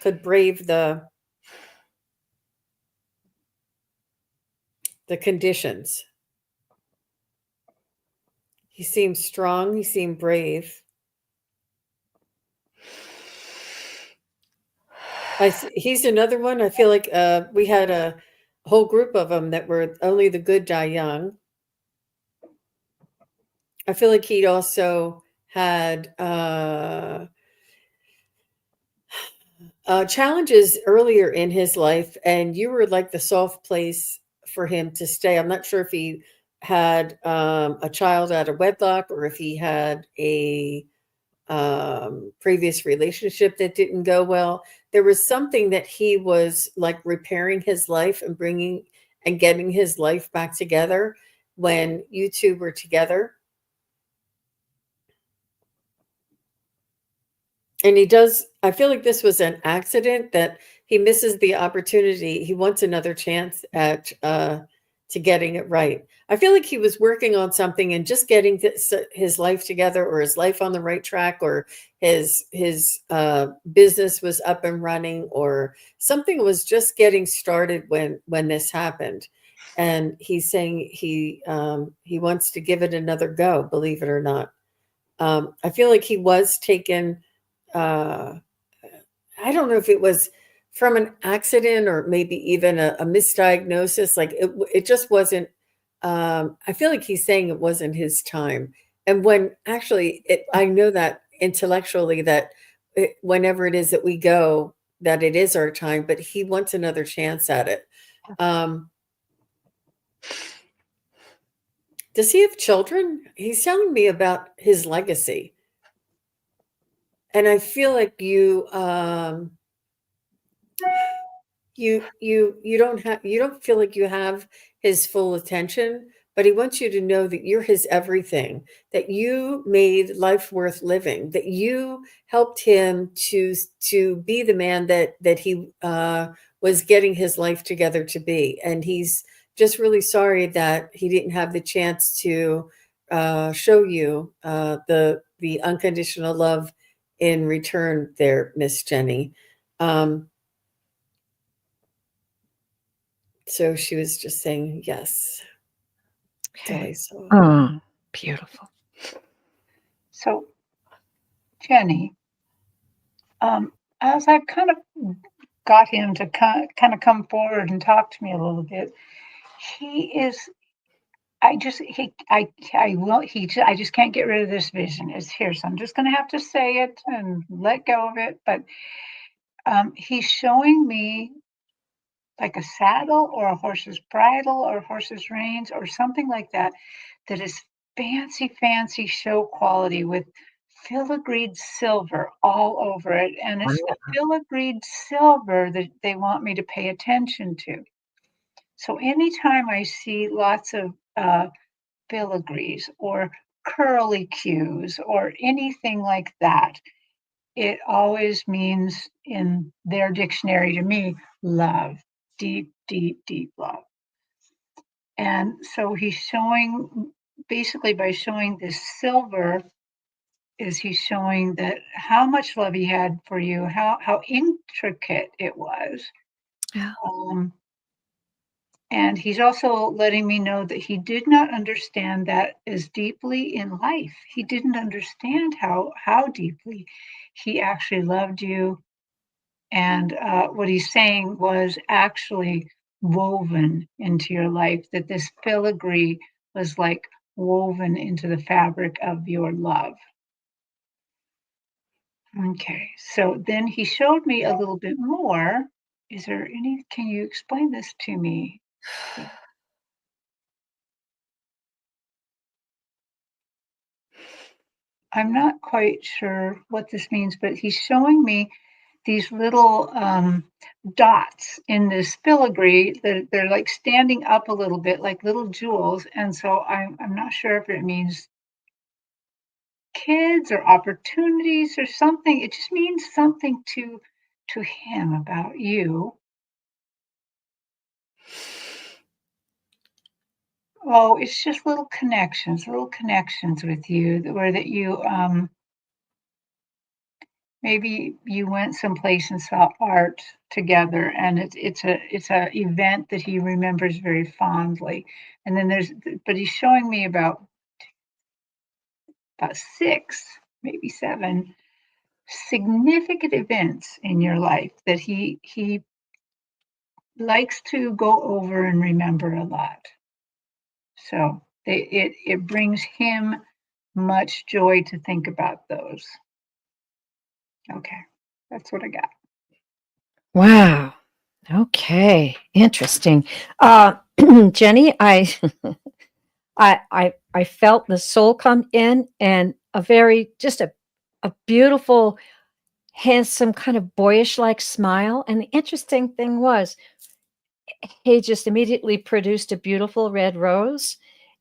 S1: could brave the conditions. He seemed strong. He seemed brave. He's another one. I feel like we had a whole group of them that were only the good die young. I feel like he'd also had challenges earlier in his life, and you were like the soft place for him to stay. I'm not sure if he had a child out of wedlock or if he had a previous relationship that didn't go well. There was something that he was like repairing his life and bringing and getting his life back together when you two were together. And he does, I feel like this was an accident that he misses the opportunity. He wants another chance at to getting it right. I feel like he was working on something and just getting his life together, or his life on the right track, or his business was up and running, or something was just getting started when this happened. And he's saying he wants to give it another go, believe it or not. I feel like he was taken, uh, I don't know if it was from an accident or maybe even a misdiagnosis. Like it just wasn't. I feel like he's saying it wasn't his time, and when actually, I know that intellectually that whenever it is that we go, that it is our time. But he wants another chance at it. Does he have children? He's telling me about his legacy, and I feel like you don't feel like you have his full attention, but he wants you to know that you're his everything, that you made life worth living, that you helped him to be the man that he was getting his life together to be. And he's just really sorry that he didn't have the chance to show you the unconditional love in return there, Miss Jenny. um, So she was just saying, yes,
S3: Okay.
S1: so.
S3: Oh, beautiful.
S2: So, Jenny, as I've kind of got him to kind of come forward and talk to me a little bit, he is. I just he I will I just can't get rid of this vision. It's here, so I'm just going to have to say it and let go of it. But he's showing me like a saddle or a horse's bridle or a horse's reins or something like that, that is fancy show quality with filigreed silver all over it. And it's the filigreed silver that they want me to pay attention to. So anytime I see lots of filigrees or curly cues or anything like that, it always means in their dictionary to me, love, deep love. And so he's showing, basically by showing this silver, is he's showing that how much love he had for you, how intricate it was.
S3: Yeah.
S2: And he's also letting me know that he did not understand that as deeply in life. He didn't understand how deeply he actually loved you. And what he's saying was actually woven into your life, that this filigree was like woven into the fabric of your love. Okay, so then he showed me a little bit more. Is there any, can you explain this to me? I'm not quite sure what this means, but he's showing me these little dots in this filigree that they're like standing up a little bit, like little jewels. And so I'm not sure if it means kids or opportunities or something. It just means something to him about you. Oh, it's just little connections with you where that you maybe you went someplace and saw art together, and it's a event that he remembers very fondly. And then but he's showing me about 6, maybe 7 significant events in your life that he likes to go over and remember a lot. So it brings him much joy to think about those. Okay, that's what I got.
S3: Wow. Okay. Interesting. Jenny, I felt the soul come in and a very just a beautiful, handsome, kind of boyish like smile. And the interesting thing was he just immediately produced a beautiful red rose.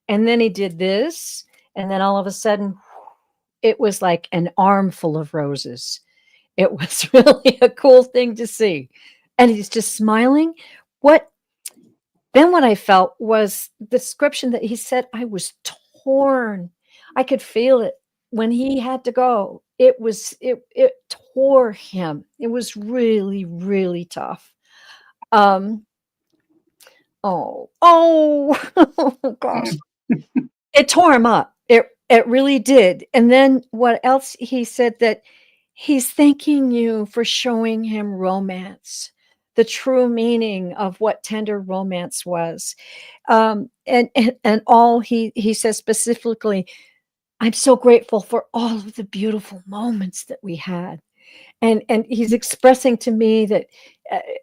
S3: And then he did this. And then all of a sudden, it was like an armful of roses. It was really a cool thing to see. And he's just smiling. What then what I felt was the description that he said, I was torn. I could feel it when he had to go. It tore him. It was really, really tough. Um, oh gosh. It tore him up. It really did. And then what else he said that he's thanking you for showing him romance, the true meaning of what tender romance was. And all he says specifically, I'm so grateful for all of the beautiful moments that we had. And he's expressing to me that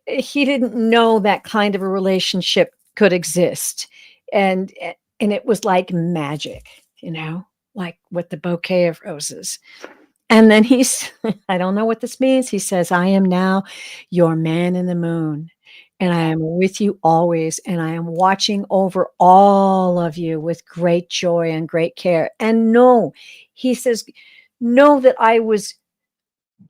S3: he didn't know that kind of a relationship could exist. And and it was like magic, like with the bouquet of roses. And then he's, I don't know what this means. He says, I am now your man in the moon, and I am with you always, and I am watching over all of you with great joy and great care. And no, he says, know that I was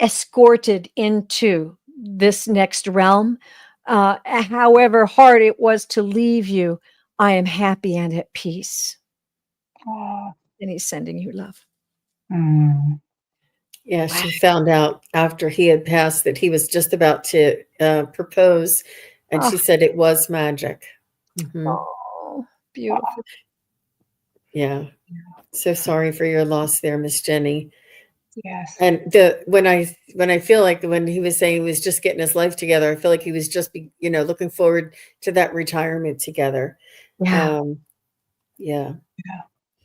S3: escorted into this next realm. However hard it was to leave you, I am happy and at peace.
S2: Oh,
S3: And he's sending you love.
S2: mm,
S1: Yeah, she found out after he had passed that he was just about to propose, and she
S3: Oh,
S1: said it was magic. Mhm.
S3: oh, beautiful.
S1: Yeah. So sorry for your loss there, Miss Jenny.
S2: yes.
S1: And when I feel like when he was saying he was just getting his life together, I feel like he was just looking forward to that retirement together.
S3: Yeah.
S1: Yeah.
S2: Yeah.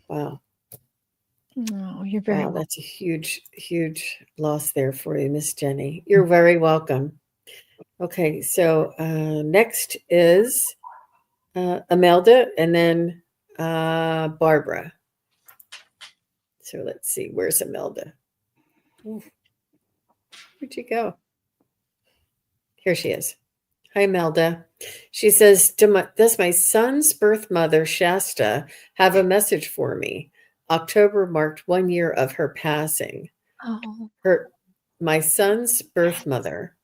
S1: Wow.
S3: Oh, you're very
S1: Wow.
S3: welcome.
S1: That's a huge, huge loss there for you, Miss Jenny. You're very welcome. Okay. So next is Imelda and then Barbara. So let's see. Where's Imelda? Ooh, where'd you go? Here she is. Hi, Imelda. She says, does my son's birth mother, Shasta, have a message for me? October marked 1 year of her passing.
S3: Oh,
S1: My son's birth mother.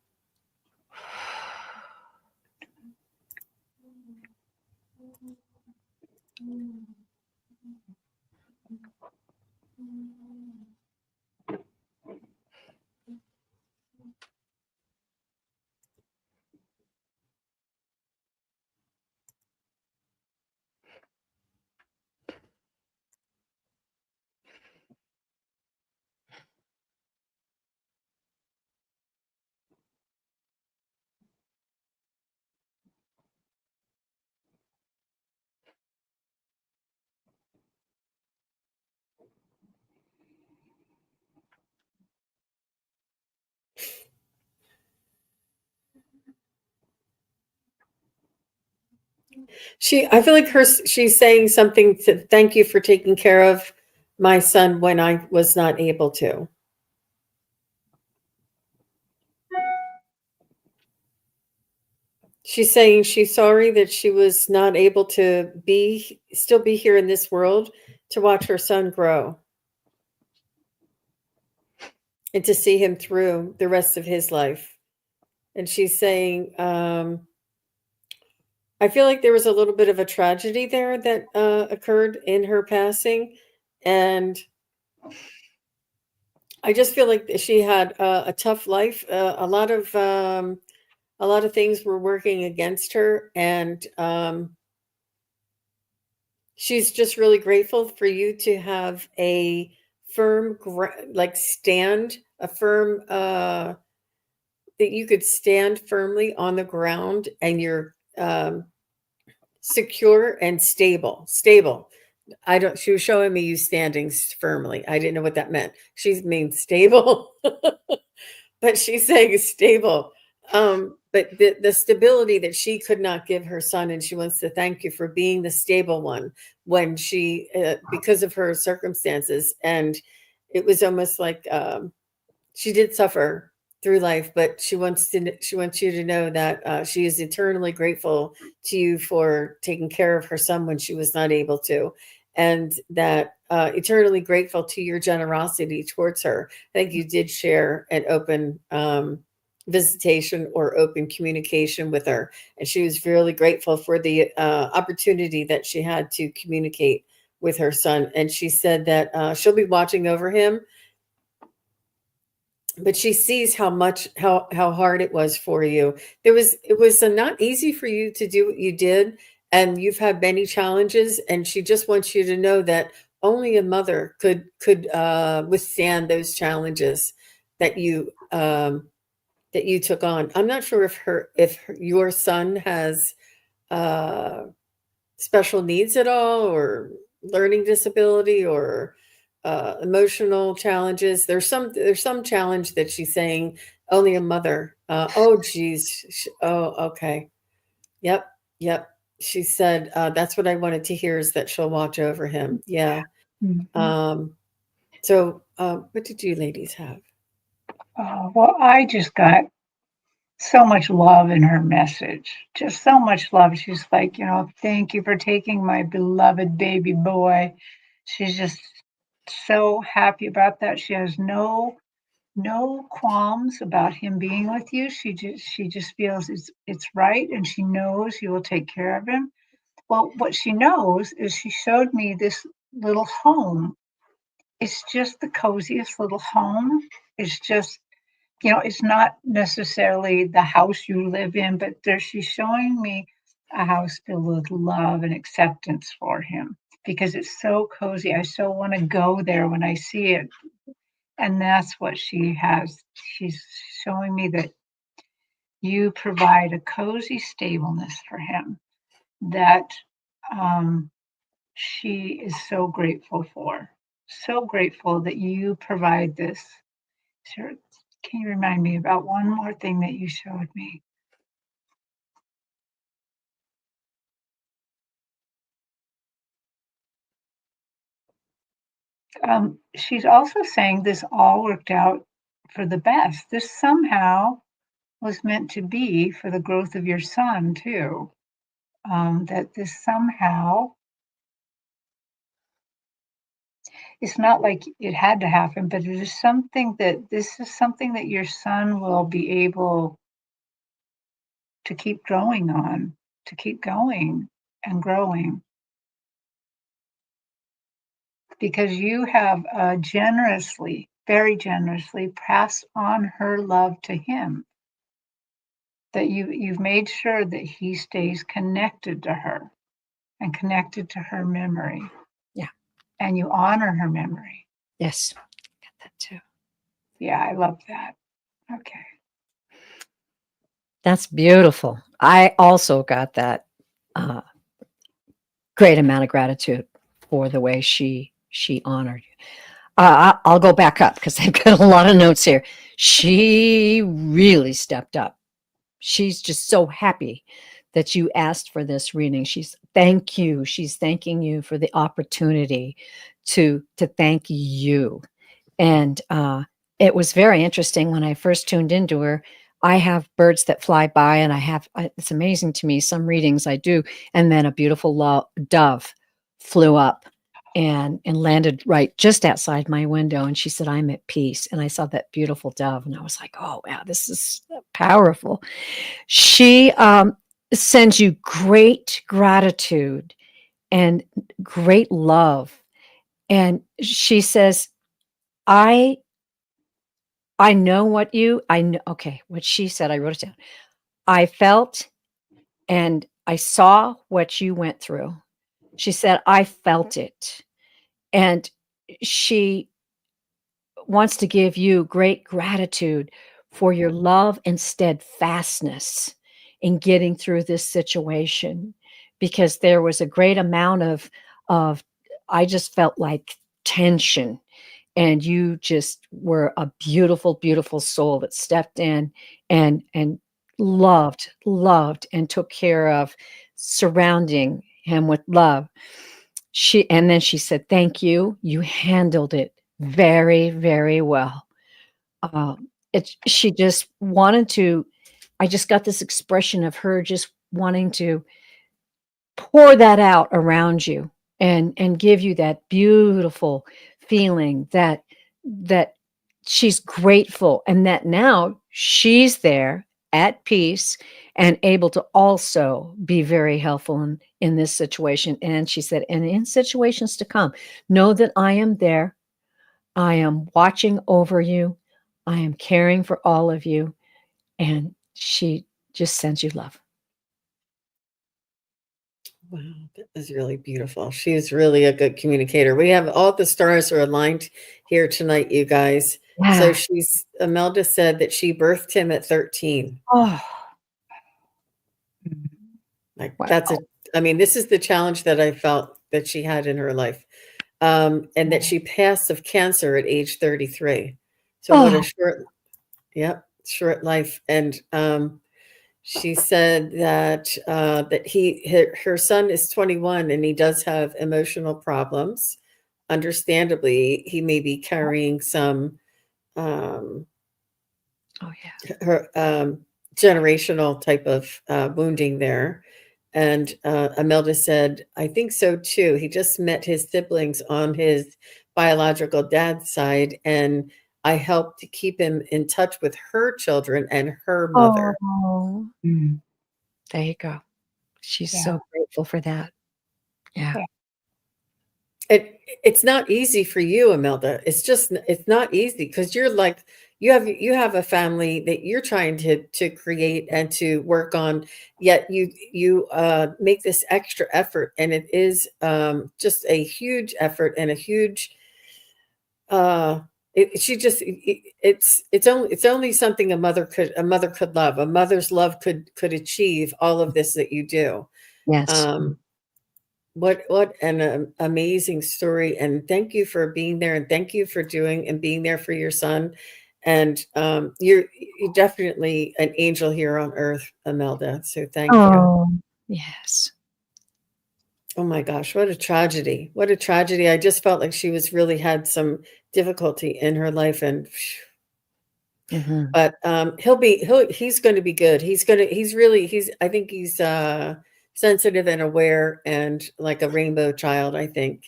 S1: I feel like she's saying something to thank you for taking care of my son when I was not able to. She's saying she's sorry that she was not able to still be here in this world to watch her son grow and to see him through the rest of his life. And she's saying, I feel like there was a little bit of a tragedy there that occurred in her passing. And I just feel like she had a tough life. A lot of things were working against her, and she's just really grateful for you to have a firm, stand, a firm that you could stand firmly on the ground, and you're secure and stable. she was showing me you standing firmly. I didn't know what that meant. She means stable, but she's saying stable. But the stability that she could not give her son, and she wants to thank you for being the stable one when she, because of her circumstances, and it was almost like she did suffer through life, but she wants you to know that she is eternally grateful to you for taking care of her son when she was not able to, and that eternally grateful to your generosity towards her. I think you did share an open visitation or open communication with her, and she was really grateful for the opportunity that she had to communicate with her son. And she said that she'll be watching over him, but she sees how hard it was for you. It was not easy for you to do what you did, and you've had many challenges, and she just wants you to know that only a mother could withstand those challenges that you took on. I'm not sure if your son has special needs at all, or learning disability, or emotional challenges. There's some challenge that she's saying only a mother. Oh, geez. Oh, okay. Yep, yep. She said that's what I wanted to hear, is that she'll watch over him. Yeah. So, what did you ladies have?
S2: Well, I just got so much love in her message, just so much love. She's like, thank you for taking my beloved baby boy. She's just so happy about that. She has no qualms about him being with you. She just feels it's right, and she knows you will take care of him. Well, what she knows is she showed me this little home. It's just the coziest little home. It's just, it's not necessarily the house you live in, but she's showing me a house filled with love and acceptance for him, because it's so cozy. I so want to go there when I see it. And that's what she has. She's showing me that you provide a cozy stableness for him that she is so grateful for. So grateful that you provide this. Sure. Can you remind me about one more thing that you showed me? She's also saying this all worked out for the best. This somehow was meant to be for the growth of your son, too. That this somehow, it's not like it had to happen, but it is something that this is something that your son will be able to keep growing on, to keep going and growing. Because you have generously, very generously passed on her love to him. That you've made sure that he stays connected to her and connected to her memory.
S3: Yeah.
S2: And you honor her memory.
S3: Yes. Got that too.
S2: Yeah, I love that. Okay.
S3: That's beautiful. I also got that great amount of gratitude for the way she honored you. I'll go back up because I've got a lot of notes here. She really stepped up. She's just so happy that you asked for this reading. She's thanking you for the opportunity to thank you. And it was very interesting when I first tuned into her. I have birds that fly by, and it's amazing to me, some readings I do, and then a beautiful dove flew up and landed right just outside my window, and she said, "I'm at peace." And I saw that beautiful dove, and I was like, "Oh wow, this is powerful." She sends you great gratitude and great love, and she says, I know I know." Okay, what she said, I wrote it down. "I felt and I saw what you went through." She said, "I felt it." And she wants to give you great gratitude for your love and steadfastness in getting through this situation, because there was a great amount of I just felt like tension. And you just were a beautiful, beautiful soul that stepped in and loved, and took care of, surrounding him with love. And then she said, "Thank you. You handled it very, very well." She just wanted to. I just got this expression of her just wanting to pour that out around you and give you that beautiful feeling that she's grateful, and that now she's there at peace and able to also be very helpful in this situation. And she said, and in situations to come, know that I am there. I am watching over you. I am caring for all of you. And she just sends you love.
S1: Wow, that was really beautiful. She is really a good communicator. We have all the stars are aligned here tonight, you guys. So
S3: Yeah.
S1: Imelda said that she birthed him at 13.
S3: Oh,
S1: Like
S3: wow.
S1: I mean, this is the challenge that I felt that she had in her life. And that she passed of cancer at age 33. So what a
S3: Oh,
S1: short life. And she said that her son is 21 and he does have emotional problems. Understandably, he may be carrying some um,
S3: oh yeah.
S1: generational type of wounding there. And Imelda said, I think so too. He just met his siblings on his biological dad's side, and I helped to keep him in touch with her children and her mother.
S3: Oh,
S2: Mm.
S3: there you go. She's
S2: Yeah.
S3: so grateful for that. Yeah.
S2: Yeah.
S1: It's not easy for you, Imelda. It's not easy because you're like you have a family that you're trying to create and to work on, yet you make this extra effort, and it is just a huge effort and a huge she just it's only something a mother could love. A mother's love could achieve all of this that you do.
S3: Yes.
S1: Um, what an amazing story, and thank you for being there, and thank you for doing and being there for your son. And you're definitely an angel here on earth, Imelda. So thank you.
S3: Oh, yes.
S1: Oh my gosh, what a tragedy. What a tragedy. I just felt like she was really had some difficulty in her life, and
S3: Mhm.
S1: but he's going to be good. He's I think he's sensitive and aware and like a rainbow child, I think,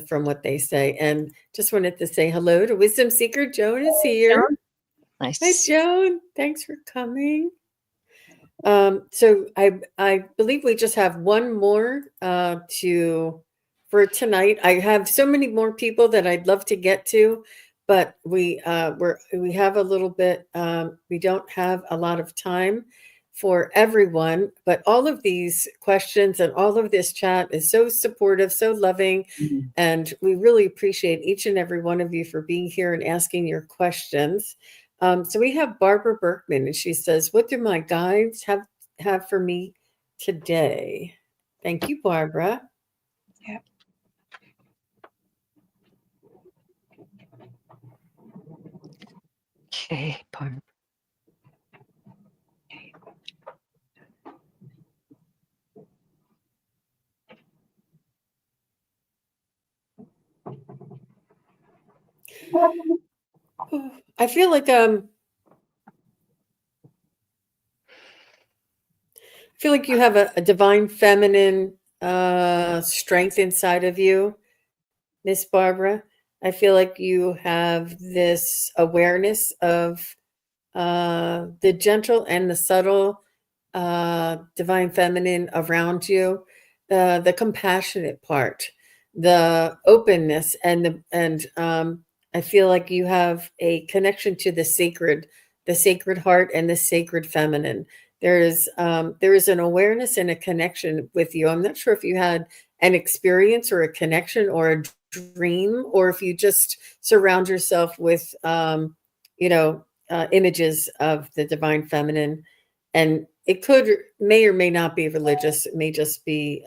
S1: from what they say. And just wanted to say hello to Wisdom Seeker. Joan is here.
S3: Joan?
S1: Hi,
S3: Nice.
S1: Joan. Thanks for coming. So I believe we just have one more to for tonight. I have so many more people that I'd love to get to, but we have a little bit. We don't have a lot of time for everyone, but all of these questions and all of this chat is so supportive, so loving,
S3: Mhm.
S1: and we really appreciate each and every one of you for being here and asking your questions. So we have Barbara Berkman, and she says, "What do my guides have for me today?" Thank you, Barbara.
S2: Yeah.
S3: Okay, Barb.
S1: I feel like you have a divine feminine strength inside of you, Miss Barbara. I feel like you have this awareness of the gentle and the subtle divine feminine around you, the compassionate part, the openness, and I feel like you have a connection to the sacred heart and the sacred feminine. There is an awareness and a connection with you. I'm not sure if you had an experience or a connection or a dream, or if you just surround yourself with images of the divine feminine, and it may or may not be religious. It may just be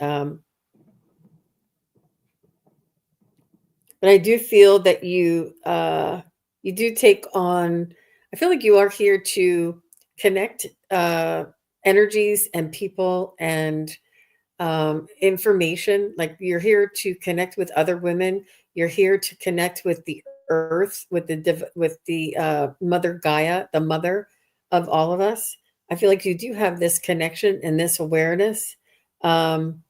S1: but I do feel that you do take on. I feel like you are here to connect energies and people and information. Like you're here to connect with other women. You're here to connect with the earth, with the Mother Gaia, the mother of all of us. I feel like you do have this connection and this awareness. Um,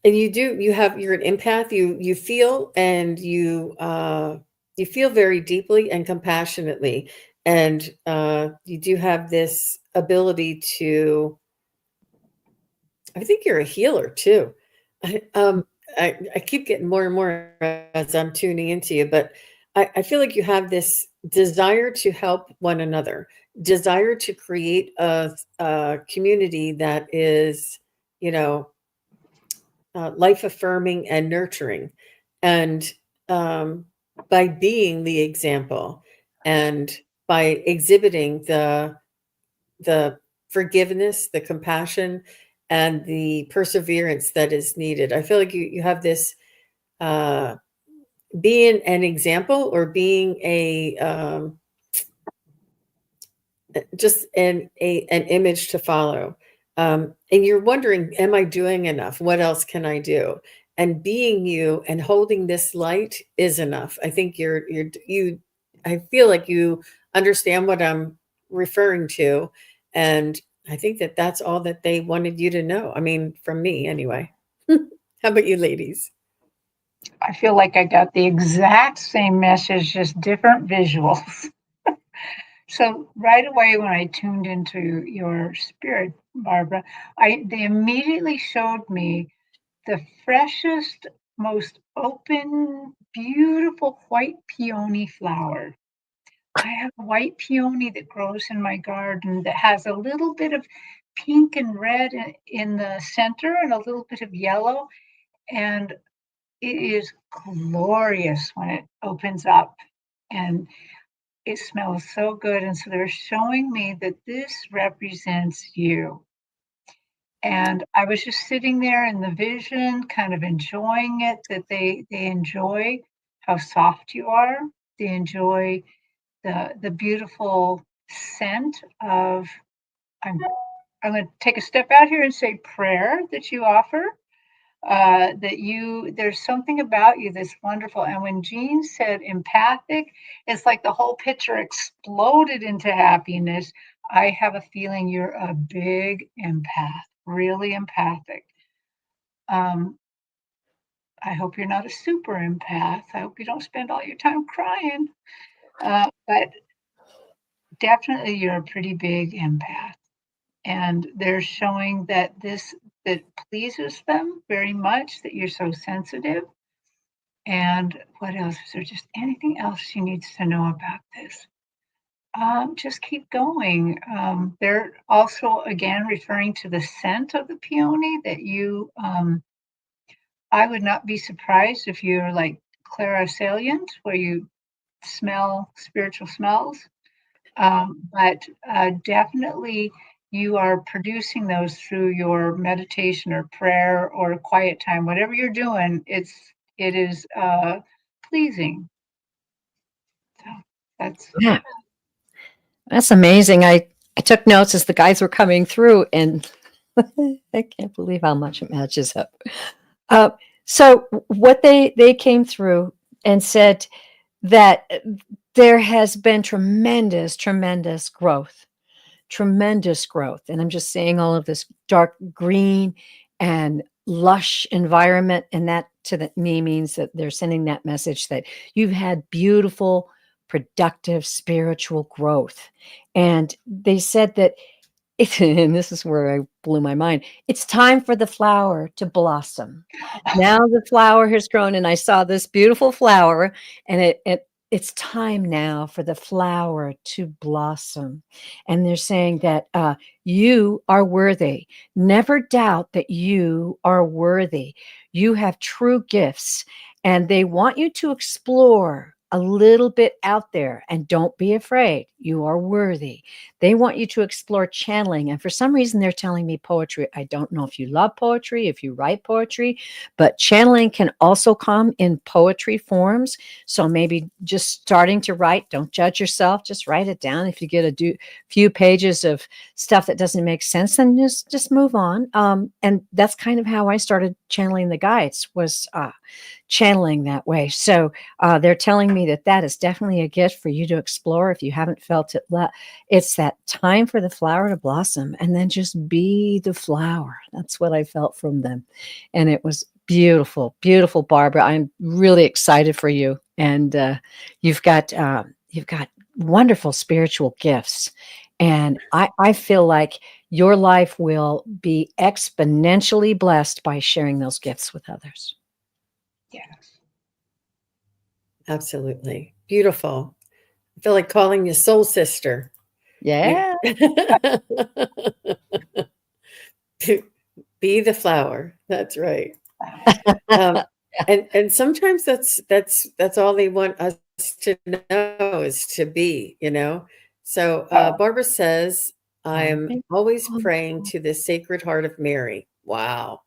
S1: and you're an empath. You feel and you feel very deeply and compassionately, and you do have this ability to. I think you're a healer too. I, um, I keep getting more and more as I'm tuning into you, but I feel like you have this desire to help one another, desire to create a community that is, you know, life affirming and nurturing. And um, by being the example and by exhibiting the forgiveness, the compassion, and the perseverance that is needed. I feel like you have this uh, being an example or being a just an image to follow. And you're wondering, am I doing enough? What else can I do? And being you and holding this light is enough. I think I feel like you understand what I'm referring to. And I think that that's all that they wanted you to know. I mean, from me anyway. How about you ladies?
S2: I feel like I got the exact same message, just different visuals. So right away when I tuned into your spirit, Barbara, they immediately showed me the freshest, most open, beautiful white peony flower. I have a white peony that grows in my garden that has a little bit of pink and red in the center and a little bit of yellow. And it is glorious when it opens up. And it smells so good. And so they're showing me that this represents you. And I was just sitting there in the vision, kind of enjoying it, that they enjoy how soft you are. They enjoy the beautiful scent of I'm I'm going to take a step out here and say prayer that you offer. That there's something about you that's wonderful. And when Jean said empathic, it's like the whole picture exploded into happiness. I have a feeling you're a big empath, really empathic. Um, I hope you're not a super empath. I hope you don't spend all your time crying. But definitely, you're a pretty big empath. And they're showing that that pleases them very much, that you're so sensitive. And what else? Is there just anything else she needs to know about this? Just keep going. They're also, again, referring to the scent of the peony that I would not be surprised if you're like clairaudience, where you smell spiritual smells. But definitely you are producing those through your meditation or prayer or quiet time, whatever you're doing, it is pleasing. So that's
S3: Yeah, that's amazing. I took notes as the guys were coming through, and I can't believe how much it matches up. Uh, so what they came through and said that there has been tremendous growth. And I'm just saying all of this dark green and lush environment. And that me means that they're sending that message that you've had beautiful, productive spiritual growth. And they said that and this is where I blew my mind. It's time for the flower to blossom. Now the flower has grown, and I saw this beautiful flower, and it's time now for the flower to blossom. And they're saying that you are worthy. Never doubt that you are worthy. You have true gifts, and they want you to explore a little bit out there, and don't be afraid. You are worthy. They want you to explore channeling. And for some reason, they're telling me poetry. I don't know if you love poetry, if you write poetry, but channeling can also come in poetry forms. So maybe just starting to write, don't judge yourself, just write it down. If you get a few pages of stuff that doesn't make sense, then just move on. And that's kind of how I started channeling the guides, was channeling that way. So they're telling me that is definitely a gift for you to explore if you haven't felt it. It's that time for the flower to blossom, and then just be the flower. That's what I felt from them. And it was beautiful, beautiful, Barbara. I'm really excited for you. And you've got wonderful spiritual gifts. And I feel like your life will be exponentially blessed by sharing those gifts with others.
S2: Yes.
S1: Absolutely. Beautiful. I feel like calling you soul sister.
S3: Yeah.
S1: Be the flower. That's right. And sometimes that's all they want us to know, is to be, So Barbara says, I'm always praying to the Sacred Heart of Mary. Wow.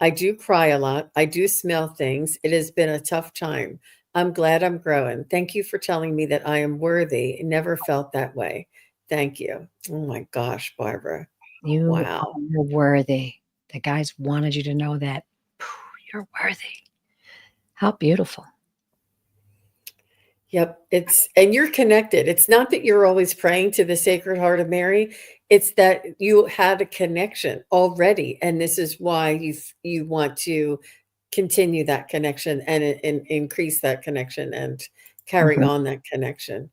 S1: I do cry a lot. I do smell things. It has been a tough time. I'm glad I'm growing. Thank you for telling me that I am worthy. I never felt that way. Thank you. Oh my gosh, Barbara.
S3: You
S1: Wow.
S3: are worthy. The guys wanted you to know that. You're worthy. How beautiful.
S1: Yep. And you're connected. It's not that you're always praying to the Sacred Heart of Mary. It's that you had a connection already. And this is why you want to continue that connection and increase that connection and carry on that connection.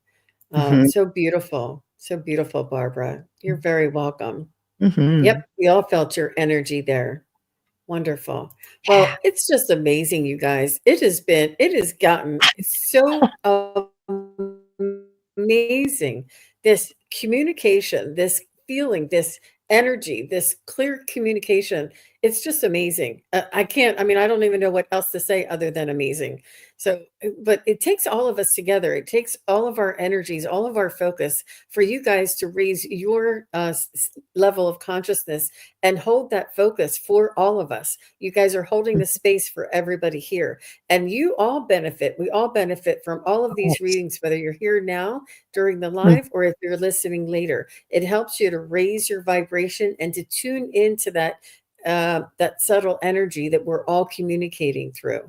S1: So beautiful. So beautiful, Barbara. You're very welcome. Yep. We all felt your energy there. Wonderful. Well, it's just amazing, you guys. It has gotten so amazing. This communication, this feeling, this energy, this clear communication. It's just amazing. I don't even know what else to say other than amazing. So, but it takes all of us together. It takes all of our energies, all of our focus for you guys to raise your level of consciousness and hold that focus for all of us. You guys are holding the space for everybody here, and you all benefit. We all benefit from all of these readings, whether you're here now during the live or if you're listening later. It helps you to raise your vibration and to tune into that subtle energy that we're all communicating through.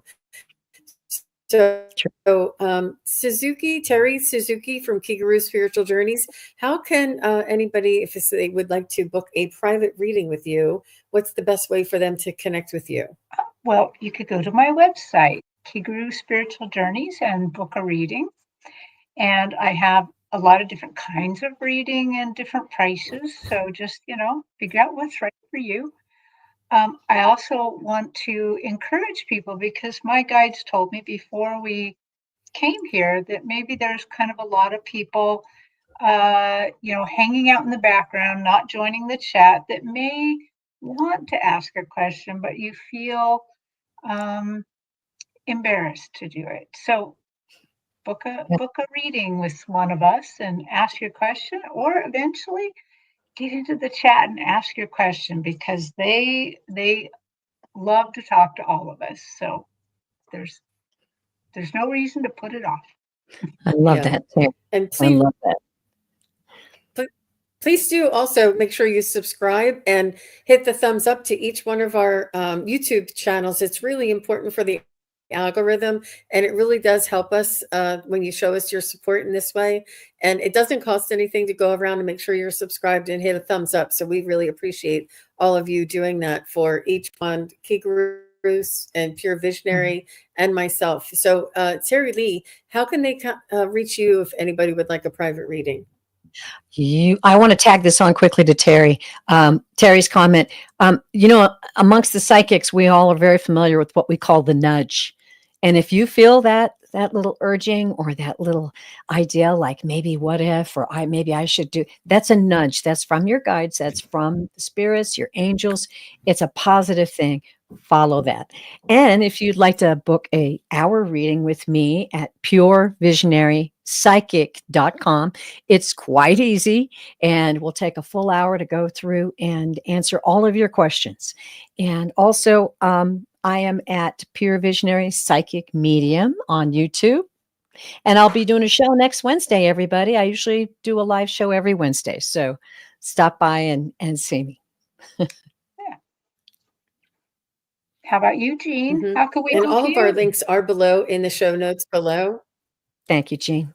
S1: So, Terry Suzuki from Kigaru Spiritual Journeys, how can anybody, if they would like to book a private reading with you, what's the best way for them to connect with you?
S2: Well, you could go to my website, Kigaru Spiritual Journeys, and book a reading. And I have a lot of different kinds of reading and different prices. So just, figure out what's right for you. I also want to encourage people, because my guides told me before we came here that maybe there's kind of a lot of people, hanging out in the background, not joining the chat, that may want to ask a question, but you feel embarrassed to do it. So book a reading with one of us and ask your question, or eventually get into the chat and ask your question, because they love to talk to all of us. So there's no reason to put it off.
S3: I love that too.
S1: And
S3: I love that.
S1: Please do also make sure you subscribe and hit the thumbs up to each one of our YouTube channels. It's really important for the algorithm, and it really does help us when you show us your support in this way. And it doesn't cost anything to go around and make sure you're subscribed and hit a thumbs up. So we really appreciate all of you doing that for each one, Kigaru and Pure Visionary and myself. So Terry Lee, how can they reach you if anybody would like a private reading?
S3: I want to tag this on quickly to Terry. Terry's comment. Amongst the psychics, we all are very familiar with what we call the nudge. And if you feel that little urging or that little idea, like maybe what if, or maybe I should do, that's a nudge. That's from your guides. That's from the spirits, your angels. It's a positive thing. follow that. And if you'd like to book a hour reading with me at purevisionarypsychic.com, it's quite easy, and we'll take a full hour to go through and answer all of your questions. And also, I am at Pure Visionary Psychic Medium on YouTube. And I'll be doing a show next Wednesday, everybody. I usually do a live show every Wednesday. So stop by and see me.
S2: How about you, Jean?
S1: Mhm.
S2: How can we
S1: And
S2: book
S1: all of our
S2: you?
S1: links are below in the show notes below.
S3: Thank you, Jean.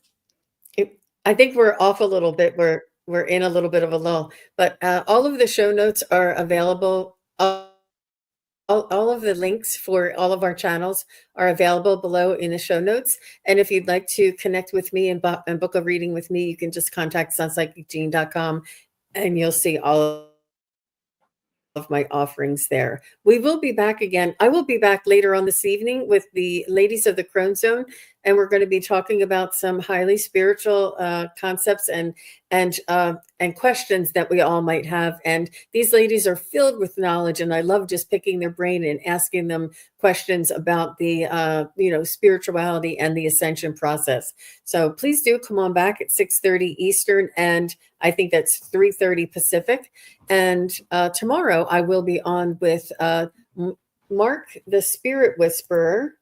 S1: I think we're off a little bit. We're in a little bit of a lull, but all of the show notes are available. All of the links for all of our channels are available below in the show notes. And if you'd like to connect with me and book a reading with me, you can just contact sunpsychicjean.com and you'll see all of my offerings there. We will be back again. I will be back later on this evening with the ladies of the Crone Zone, and we're going to be talking about some highly spiritual concepts and questions that we all might have. And these ladies are filled with knowledge, and I love just picking their brain and asking them questions about the spirituality and the ascension process. So please do come on back at 6:30 Eastern, and I think that's 3:30 Pacific. And tomorrow I will be on with Mark, the Spirit Whisperer.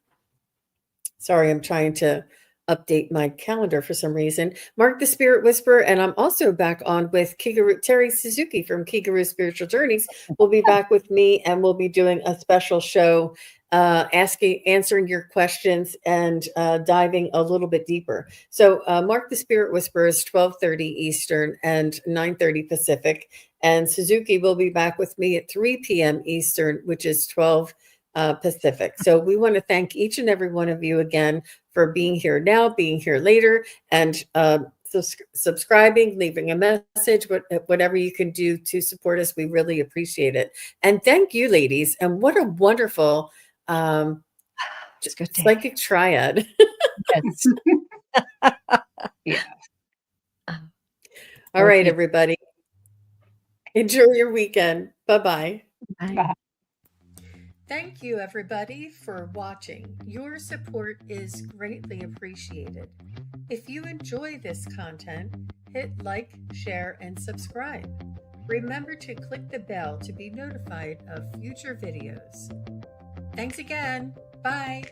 S1: Sorry, I'm trying to update my calendar for some reason. Mark, the Spirit Whisperer, and I'm also back on with Terry Suzuki from Kigaru Spiritual Journeys. Will be back with me, and we'll be doing a special show answering your questions and diving a little bit deeper. So Mark the Spirit Whisperer is 12:30 Eastern and 9:30 Pacific. And Suzuki will be back with me at 3 p.m. Eastern, which is 12 Pacific. So we want to thank each and every one of you again for being here now, being here later, and subscribing, leaving a message, whatever you can do to support us. We really appreciate it. And thank you, ladies. And what a wonderful psychic triad.
S3: Yes.
S2: Yes.
S1: All right, everybody. Enjoy your weekend. Bye-bye.
S2: Bye.
S1: Thank you, everybody, for watching. Your support is greatly appreciated. If you enjoy this content, hit like, share, and subscribe. Remember to click the bell to be notified of future videos. Thanks again. Bye.